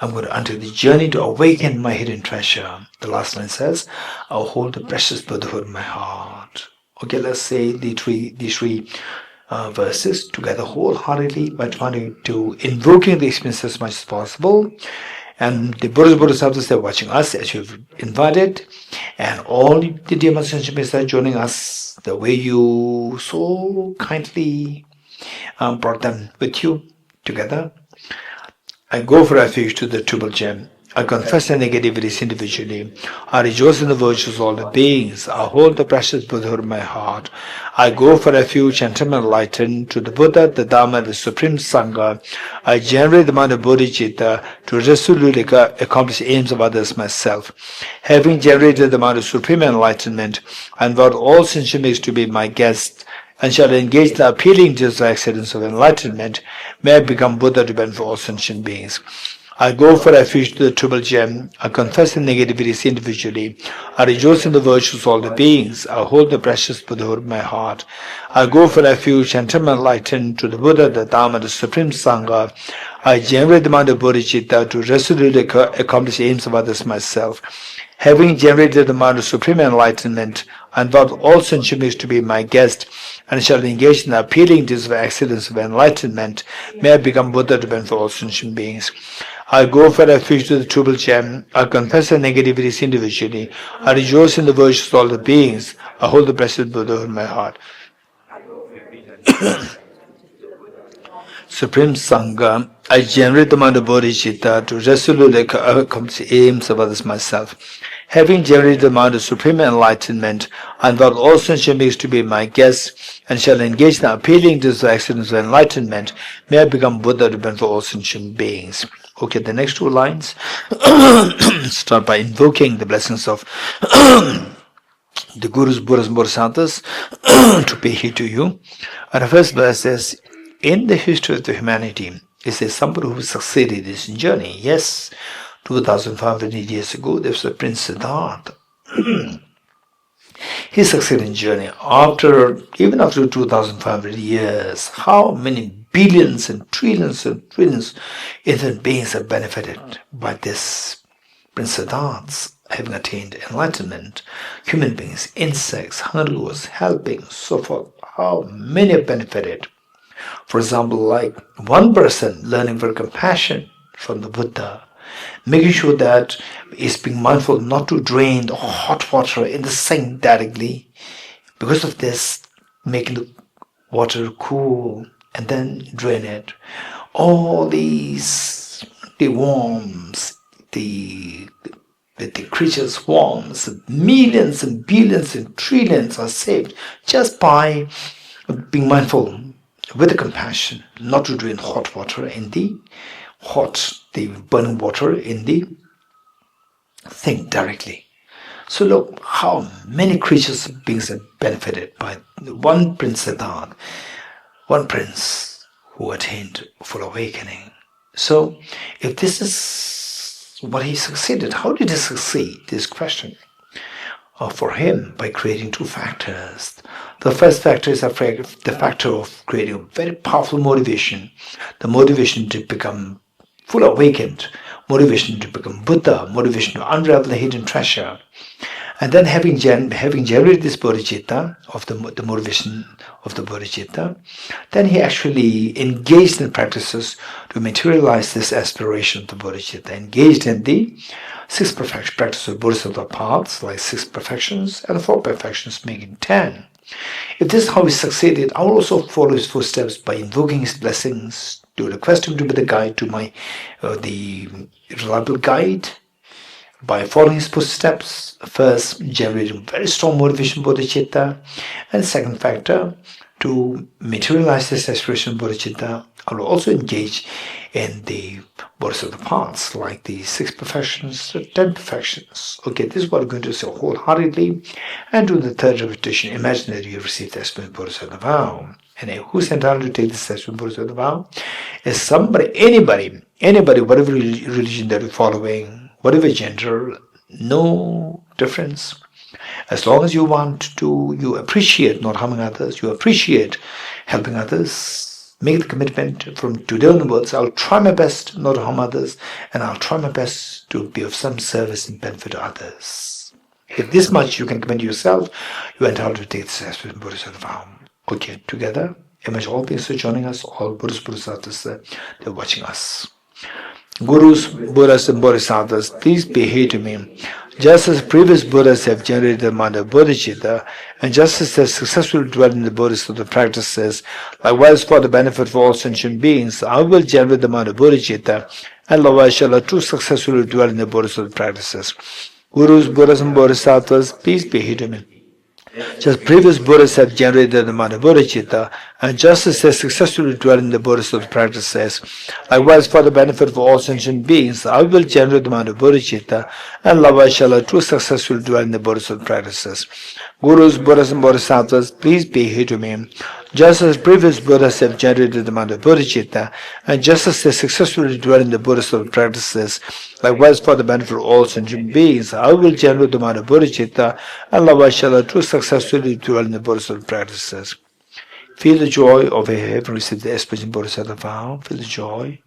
I'm going to undertake the journey to awaken my hidden treasure. The last line says, I'll hold the precious Buddhahood in my heart. Okay, let's say these three verses together wholeheartedly by trying to invoking the experience as much as possible. And the Buddhas, Bodhisattvas, they're watching us as you've invited. And all the dear Masters and Shamans are joining us the way you so kindly brought them with you together. I go for refuge to the Triple Gem. I confess the negativities individually. I rejoice in the virtues of all the beings. I hold the precious Buddhahood in my heart. I go for refuge and am enlightened to the Buddha, the Dharma, the Supreme Sangha. I generate the mind of bodhicitta to resolutely accomplish the aims of others myself. Having generated the mind of supreme enlightenment, I invite all sentient beings to be my guests, and shall engage the appealing desire accidents of enlightenment, may I become Buddha to benefit all sentient beings. I go for refuge to the Triple Gem. I confess the negativities individually. I rejoice in the virtues of all the beings. I hold the precious Buddhahood in my heart. I go for refuge and am enlightened to the Buddha, the Dharma, the Supreme Sangha. I generate the mind of bodhicitta to resolutely accomplish the aims of others myself. Having generated the mind of supreme enlightenment, I invite all sentient beings to be my guest, and shall engage in the appealing deeds of accidents of enlightenment, may I become Buddha to benefit all sentient beings. I go for refuge to the Triple Gem. I confess the negativities individually. I rejoice in the virtues of all the beings. I hold the blessed Buddha in my heart. Supreme Sangha, I generate the mind of bodhicitta to resolutely accomplish the aims of others myself. Having generated the mind of supreme enlightenment, I invite all sentient beings to be my guests, and shall engage in the appealing deeds of accidents of enlightenment, may I become Buddha to benefit all sentient beings. Okay, the next two lines start by invoking the blessings of the Gurus, Buddhas, and Bodhisattvas to pay heed to you. And the first verse says, in the history of the humanity, is there somebody who succeeded in this journey? Yes, 2,500 years ago, there was a Prince Siddhartha. He succeeded in journey. Even after 2,500 years, how many billions and trillions innocent beings have benefited by this Prince Siddhartha having attained enlightenment? Human beings, insects, hungry, helping, so forth. How many have benefited? For example, like one person learning for compassion from the Buddha, making sure that is being mindful not to drain the hot water in the sink directly. Because of this, making the water cool and then drain it. All these, the worms, the creatures, worms, millions and billions and trillions are saved just by being mindful with the compassion, not to drain hot water in the burning water in the thing directly. So look how many creatures and beings have benefited by one Prince Siddhartha, one prince who attained full awakening. So if this is what he succeeded, how did he succeed? This question. For him, by creating two factors. The first factor is the factor of creating a very powerful motivation, the motivation to become full awakened, motivation to become Buddha, motivation to unravel the hidden treasure. And then having generated this bodhicitta, of the motivation of the bodhicitta, then he actually engaged in practices to materialize this aspiration of the bodhicitta, engaged in the 6 practices of Bodhisattva paths, like 6 perfections, and 4 perfections, making 10. If this is how he succeeded, I will also follow his footsteps by invoking his blessings to request him to be the guide to my, the reliable guide by following his footsteps. First, generating very strong motivation bodhicitta, and second factor, to materialize this aspiration bodhicitta, I will also engage in the bodhisattva paths, like the 6 perfections, the 10 perfections. Okay, this is what I'm going to say wholeheartedly. And do the third repetition, imagine that you have received the aspiration bodhisattva vow. And who's entitled to take this aspiration bodhisattva vow? Is somebody, anybody, whatever religion that you're following, whatever gender, no difference. As long as you want to, you appreciate not harming others, you appreciate helping others, make the commitment from today onwards, I'll try my best not to harm others, and I'll try my best to be of some service and benefit to others. If this much you can commit to yourself, you are entitled to take this aspiration bodhisattva vow. Okay, together, imagine all beings are joining us, all Buddhas, Bodhisattvas, they're watching us. Gurus, Buddhas and Bodhisattvas, please pay heed to me. Just as previous Buddhas have generated the mind of bodhicitta, and just as they successfully dwell in the Bodhisattva practices, likewise for the benefit of all sentient beings, I will generate the mind of bodhicitta, and likewise shall too successfully dwell in the Bodhisattva practices. Gurus, Buddhas and Bodhisattvas, please pay heed to me. Just previous Buddhas have generated the mind of bodhicitta, and just as they successfully dwell in the Bodhisattva practices, likewise for the benefit of all sentient beings, I will generate the mind of bodhicitta, and likewise shall too successfully dwell in the Bodhisattva practices. Gurus, Buddhas and Bodhisattvas, please pay heed to me. Just as previous Buddhas have generated the mind of bodhicitta, and just as they successfully dwell in the Bodhisattva practices, likewise for the benefit of all sentient beings, I will generate the mind of bodhicitta, and likewise shall too successfully dwell in the Bodhisattva practices. Feel the joy of having received the aspiration bodhisattva vow. Feel the joy.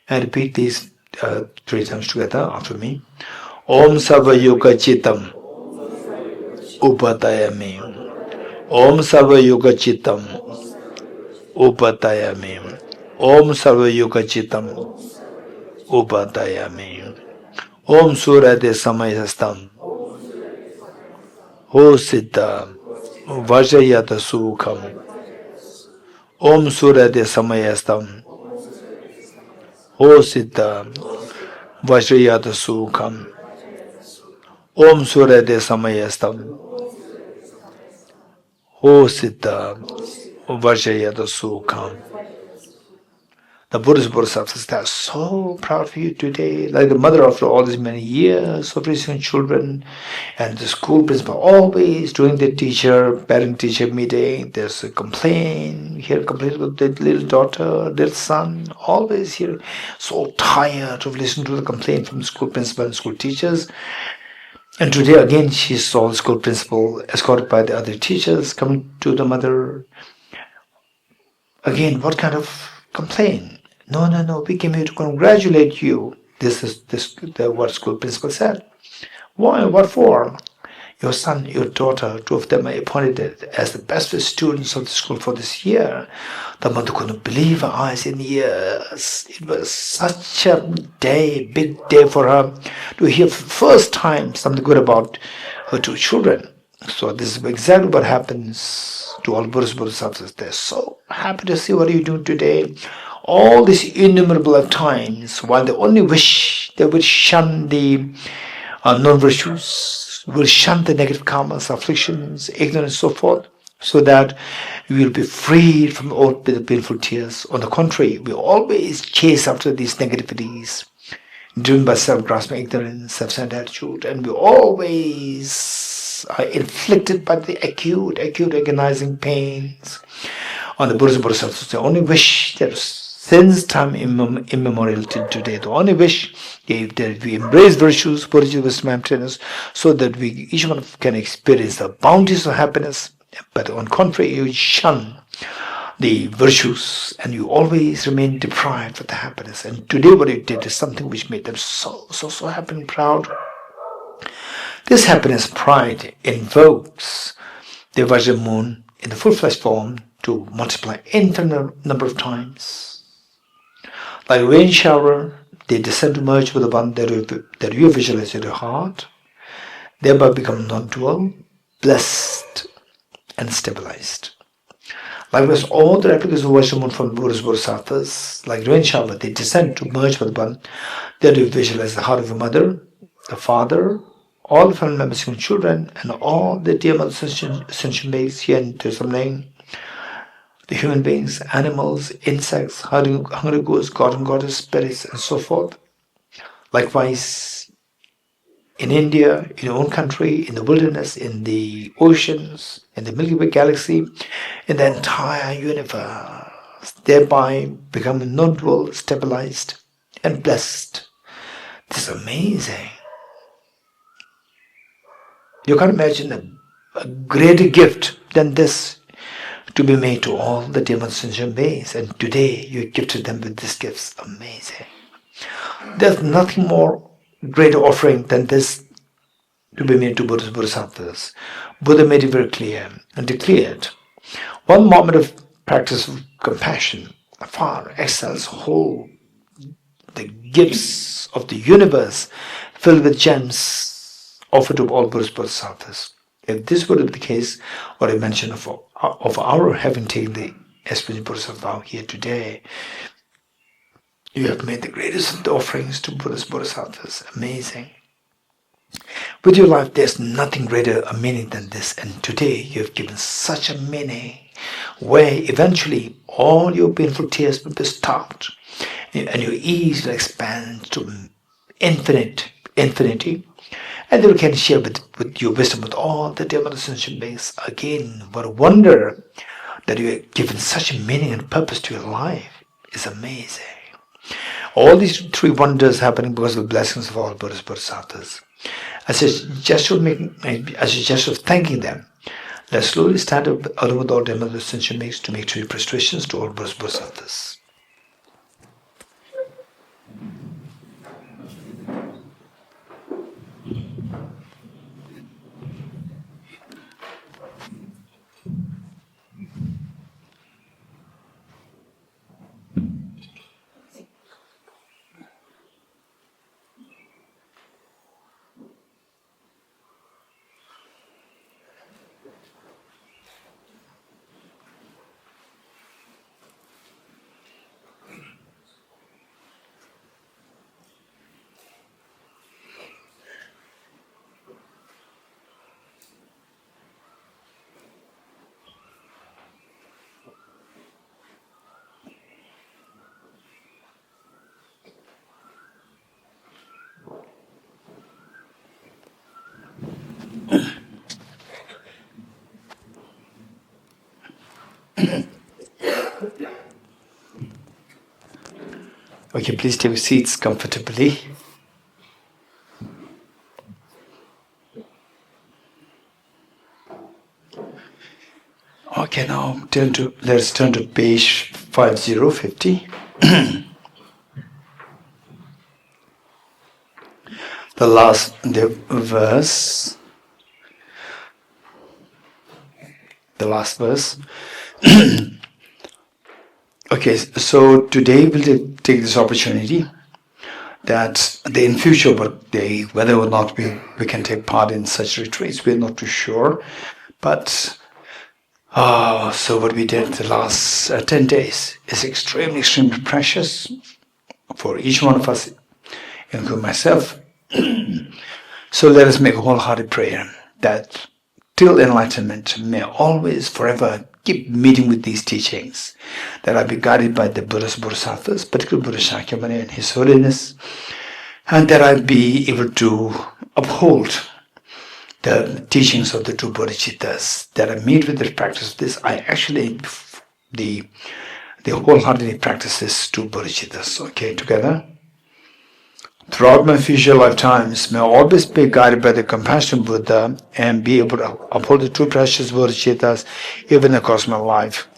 And repeat these 3 times together after me. Om Sarva Yoga Chitam Upatayami. Om Sarva Yoga Chitam Upatayami. Om Sarva Yoga Chitam Upatayami. Om Surade Samayastam Ho Siddha Vajrayata Sukham. Om Surade Samayastam Ho Siddha Vajrayata Sukham. Om Surade Samayastam Ho Siddha Vajrayata Sukham. The Buddhist Bodhisattvas, they are so proud of you today, like the mother after all these many years of raising children, and the school principal always during the parent-teacher meeting, there's a complaint, hear a complaint about the little daughter, little son, always hear, so tired of listening to the complaint from the school principal and school teachers. And today again she saw the school principal escorted by the other teachers coming to the mother. Again, what kind of complaint? No, we came here to congratulate you. This is what school principal said. Why? What for? Your son, your daughter, 2 of them are appointed as the best students of the school for this year. The mother couldn't believe her eyes and ears. It was such a day, big day for her to hear for the first time something good about her 2 children. So this is exactly what happens to all Buddhist Bodhisattvas. They're so happy to see what you're doing today. All these innumerable times, while they only wish they would shun the non-virtues, will shun the negative karmas, afflictions, ignorance, so forth, so that we will be freed from all the painful tears. On the contrary, we always chase after these negativities, driven by self-grasping ignorance, self-centered attitude, and we always are inflicted by the acute agonizing pains. On the Buddhist Bodhisattvas, they only wish that since time immemorial till today, the only wish that we embrace virtues, spiritual wisdom, emptiness, so that we each one can experience the bounties of happiness. But on contrary, you shun the virtues and you always remain deprived of the happiness. And today what you did is something which made them so happy and proud. This happiness, pride, invokes the Vajra moon in the full-fledged form to multiply infinite number of times. Like a rain shower, they descend to merge with the one that you visualize in your heart, thereby become non-dual, blessed, and stabilized. Likewise, all the replicas of worship from the Buddhas, Bodhisattvas, like Renunciation, they descend to merge with one. They do visualize the heart of the mother, the father, all the family members, and children, and all the dear mother sentient beings here in Jerusalem, the human beings, animals, insects, hungry ghosts, god and goddess, spirits, and so forth. Likewise, in India, in your own country, in the wilderness, in the oceans, in the Milky Way galaxy, in the entire universe, thereby becoming non-dual, stabilized, and blessed. This is amazing. You can't imagine a greater gift than this to be made to all the demons and beings, and today you gifted them with these gifts. Amazing. There's nothing more greater offering than this to be made to Buddhas, Bodhisattvas. Buddha made it very clear and declared, one moment of practice of compassion far excels whole the gifts of the universe filled with gems offered to all Buddhas, Bodhisattvas. If this were the case, what I mentioned of our having taken the experience Bodhisattva here today, you have made the greatest of the offerings to Buddhas, Bodhisattvas. Amazing. With your life, there's nothing greater a meaning than this. And today, you have given such a meaning where eventually all your painful tears will be stopped and your ease will expand to infinity. And then you can share with your wisdom with all the dear mother sentient beings. Again, what a wonder that you have given such a meaning and purpose to your life. It's amazing. All these three wonders happening because of the blessings of all Buddhas, Bodhisattvas. As a gesture of thanking them, let's slowly stand up along with all dear mother sentient beings to make three prostrations to all Buddhas, Bodhisattvas. Okay, please take your seats comfortably. Okay, now let's turn to page 5050. The last verse. Okay, so today we'll take this opportunity that in future, whether or not we can take part in such retreats, we're not too sure. But so what we did the last 10 days is extremely precious for each one of us, including myself. So let us make a wholehearted prayer that till enlightenment may always forever keep meeting with these teachings, that I be guided by the Buddhas, Bodhisattvas, particularly Buddha Shakyamuni and His Holiness, and that I be able to uphold the teachings of the two Bodhicittas, that I meet with the practice of this. I actually, the wholeheartedly practice this two Bodhicittas. Okay, together. Throughout my future lifetimes, may I always be guided by the compassionate Buddha and be able to uphold the two precious Bodhicittas even across my life.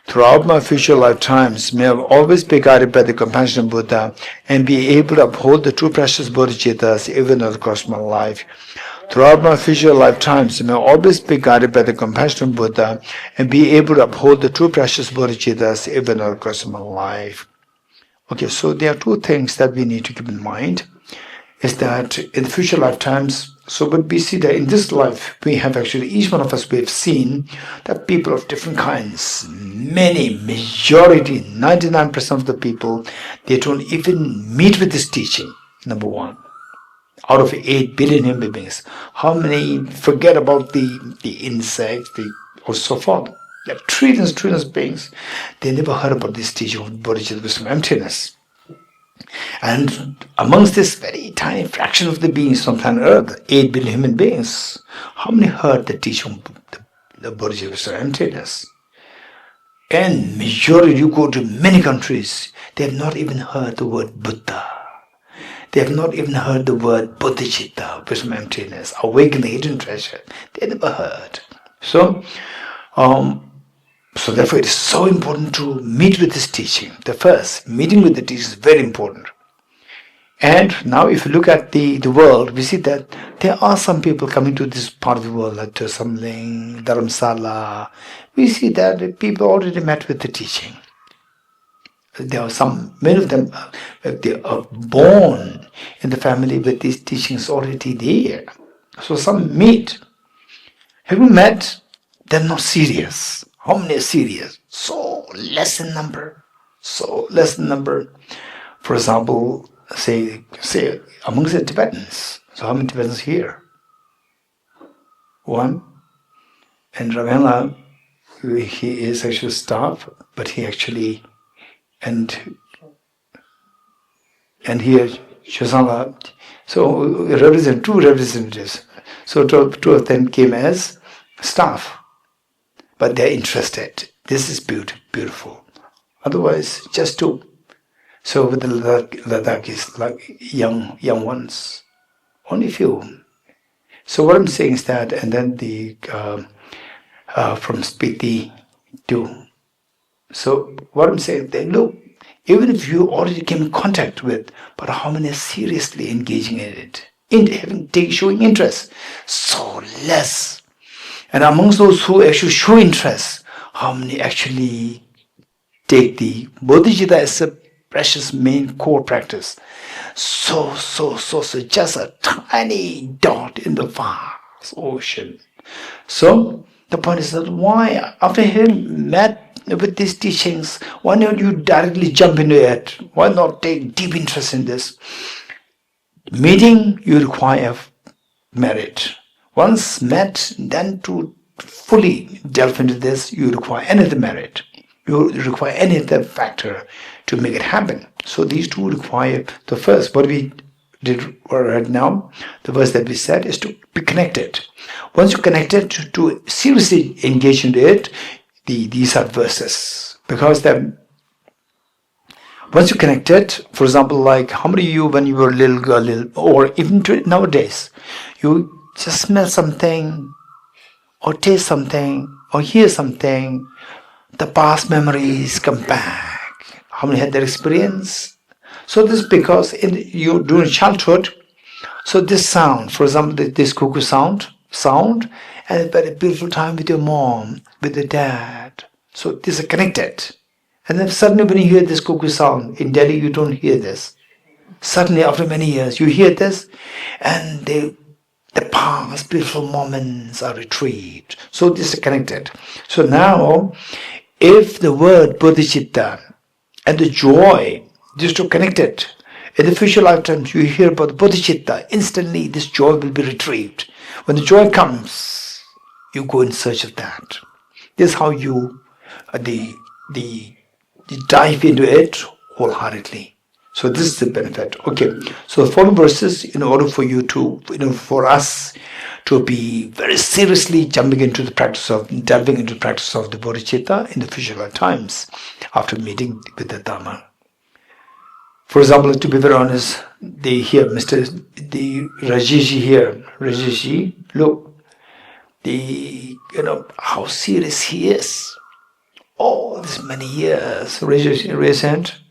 Throughout my future lifetimes, may I always be guided by the compassionate Buddha and be able to uphold the two precious Bodhicittas even across my life. Throughout my future lifetimes, may I always be guided by the compassionate Buddha and be able to uphold the two precious Bodhicittas even across my life. Okay, so there are two things that we need to keep in mind, is that in the future lifetimes, So, but we see that in this life, we have actually, each one of us, we have seen that people of different kinds, majority, 99% of the people, they don't even meet with this teaching, number one. Out of 8 billion human beings, how many forget about the insects, or so forth? There are trillions of beings. They never heard about this teaching of bodhicitta wisdom, emptiness. And amongst this very tiny fraction of the beings on planet Earth, 8 billion human beings, how many heard the teaching of the bodhicitta wisdom, emptiness? And majority, you go to many countries, they have not even heard the word Buddha. They have not even heard the word bodhicitta, wisdom, emptiness, awaken the hidden treasure. They never heard. So therefore it is so important to meet with this teaching. The first, meeting with the teaching is very important. And now if you look at the world, we see that there are some people coming to this part of the world, like to something, Dharamsala. We see that people already met with the teaching. There are many of them, they are born in the family with these teachings already there. So some meet. Have you met? They're not serious. How many are serious? So less in number. For example, say amongst the Tibetans. So how many Tibetans here? One. And Ravana, he is actually staff, but he actually and here Shosala. So two representatives. So two of them came as staff, but they're interested. This is beautiful. Otherwise, just two. So with the Ladakis, like young ones, only few. So what I'm saying is that, and then the from Spiti too. So what I'm saying, they look, even if you already came in contact with, but how many are seriously engaging in it, showing interest? So less. And amongst those who actually show interest, how many actually take the bodhicitta as a precious main core practice? So just a tiny dot in the vast ocean. So the point is that why, after having met with these teachings, why not you directly jump into it? Why not take deep interest in this? Meeting, you require merit. Once met, then to fully delve into this, you require another merit. You require any other factor to make it happen. So these two require the first. What we did right now, the verse that we said is to be connected. Once you're connected, to seriously engage into it, these are verses. Because then, once you're connected, for example, like how many of you when you were a little girl, or even nowadays, you just smell something, or taste something, or hear something, the past memories come back. How many had that experience? So this is because during childhood, so this sound, for example, this cuckoo sound, and a very beautiful time with your mom, with your dad. So these are connected. And then suddenly when you hear this cuckoo sound, in Delhi you don't hear this. Suddenly after many years you hear this, and the past beautiful moments are retrieved. So this is connected. So now, if the word bodhicitta and the joy, these two connected, in the future lifetimes you hear about the bodhicitta, instantly this joy will be retrieved. When the joy comes, you go in search of that. This is how you dive into it wholeheartedly. So this is the benefit. Okay. So the following verses, in order for you to, for us to be very seriously delving into the practice of the bodhicitta in the future lifetimes after meeting with the Dharma. For example, to be very honest, the Rajeshi here, look, how serious he is. All these many years, recent,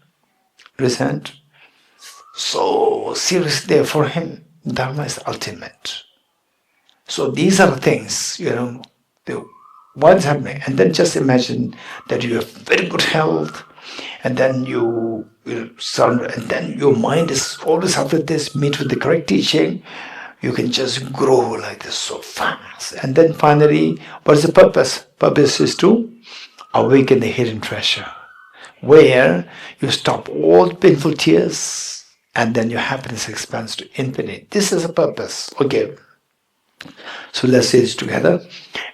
so serious there for him. Dharma is ultimate. So these are the things, what's happening. And then just imagine that you have very good health, and then and then your mind is always after this, meet with the correct teaching, you can just grow like this so fast. And then finally, what is the purpose? Purpose is to awaken the hidden treasure, where you stop all painful tears and then your happiness expands to infinite. This is a purpose. Okay. So let's say this together.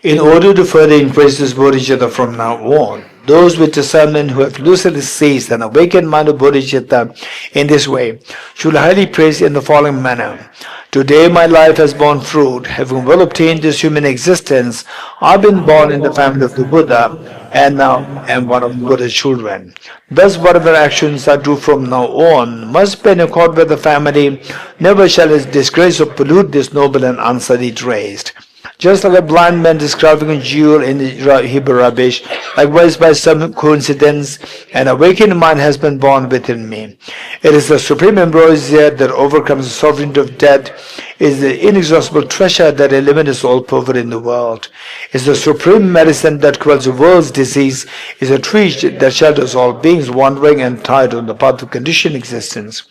In order to further increase this bodhicitta from now on, those with discernment who have lucidly seized and awakened mind of bodhicitta in this way should highly praise in the following manner. Today my life has borne fruit. Having well obtained this human existence, I've been born in the family of the Buddha and now am one of Buddha's children. Thus whatever actions I do from now on must be in accord with the family. Never shall its disgrace or pollute this noble and unsullied race. Just like a blind man describing a jewel in the Hebrew rubbish, likewise by some coincidence, an awakened mind has been born within me. It is the supreme ambrosia that overcomes the sovereignty of death. It is the inexhaustible treasure that eliminates all poverty in the world. It is the supreme medicine that quells the world's disease. It is a tree that shelters all beings wandering and tied on the path of conditioned existence.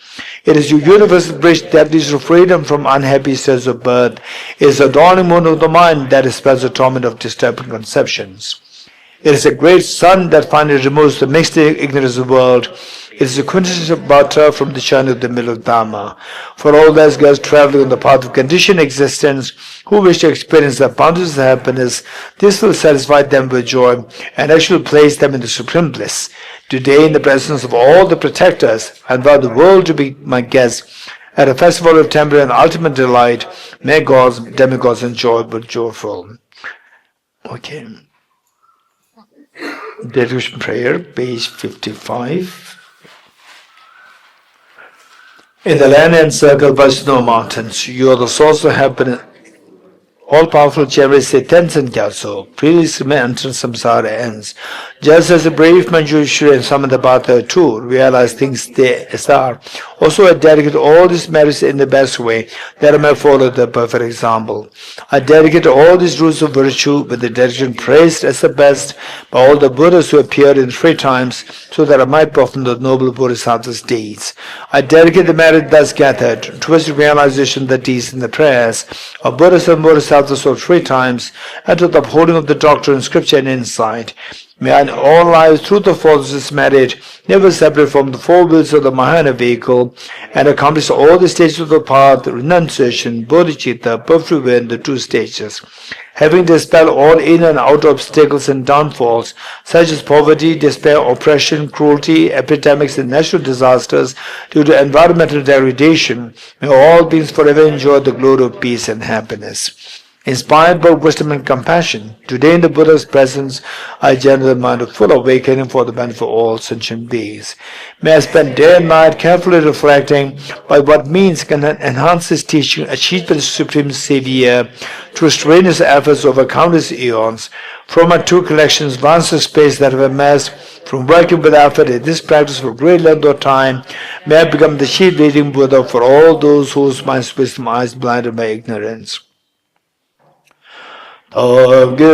It is your universal bridge that leads to freedom from unhappy states of birth. It is the dawning moon of the mind that dispels the torment of disturbing conceptions. It is a great sun that finally removes the mixed ignorance of the world. It is the quintessence of butter from the churn of the middle of Dharma. For all those girls traveling on the path of conditioned existence who wish to experience the abundance of happiness, this will satisfy them with joy and actually place them in the supreme bliss. Today, in the presence of all the protectors, I invite the world to be my guests at a festival of temporary and ultimate delight. May gods, demigods enjoy but joyful. Okay. Dedication prayer, page 55. In the land encircled by snow mountains, you are the source of happiness. All-powerful Cherry say Tenzin Gyatso, previously entered samsara ends. Just as the brave Manjushri and Samantabhata too realize things they as are, also I dedicate all these merits in the best way that I may follow the perfect example. I dedicate all these rules of virtue with the dedication praised as the best by all the Buddhas who appeared in 3 times, so that I might perform the noble Bodhisattva's deeds. I dedicate the merit thus gathered towards the realization of the deeds and the prayers of Buddhas and Bodhisattvas so 3 times, and to the upholding of the doctrine, scripture, and insight. May I in all lives, through the force of this merit, never separate from the 4 wheels of the Mahayana vehicle, and accomplish all the stages of the path, renunciation, bodhicitta, perfect will, the 2 stages. Having dispelled all in and out obstacles and downfalls, such as poverty, despair, oppression, cruelty, epidemics, and natural disasters due to environmental degradation, may all beings forever enjoy the glory of peace and happiness. Inspired by wisdom and compassion, today in the Buddha's presence, I generate the mind of full awakening for the benefit of all sentient beings. May I spend day and night carefully reflecting by what means can enhance this teaching achieved by the Supreme Savior through strenuous efforts over countless eons. From my 2 collections, vast space that have amassed from working with effort in this practice for a great length of time, may I become the chief leading Buddha for all those whose minds, wisdom, eyes blinded by ignorance. Tagya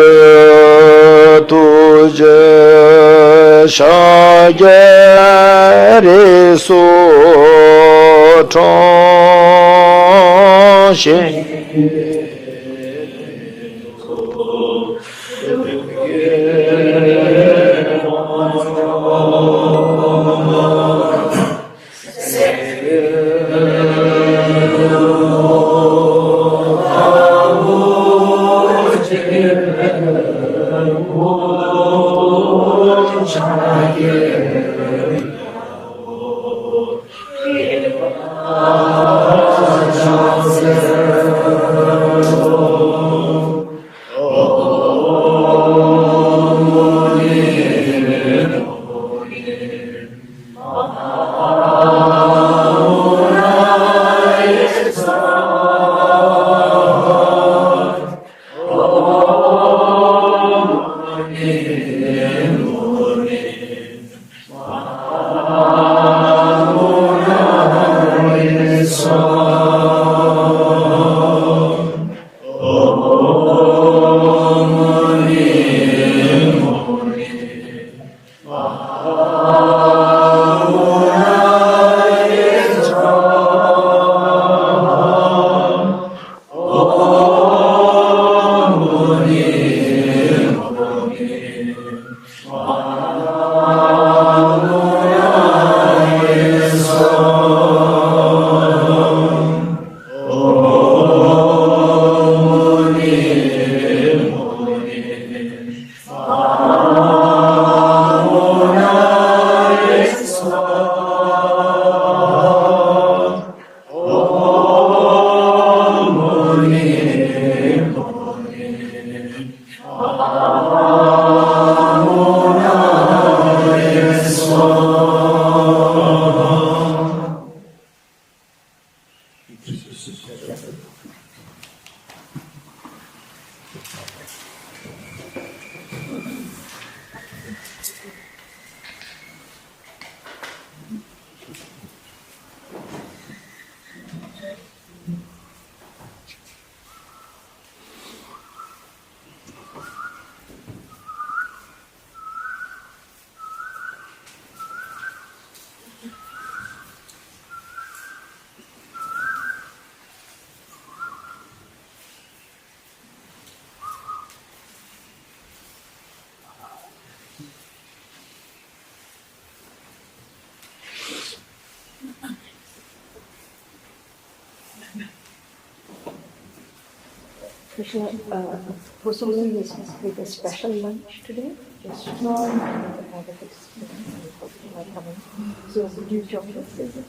tujya shagya so Krishna, for some reason, with a special lunch today. Just no, I have a fixed coming. So, would you join us? Is it?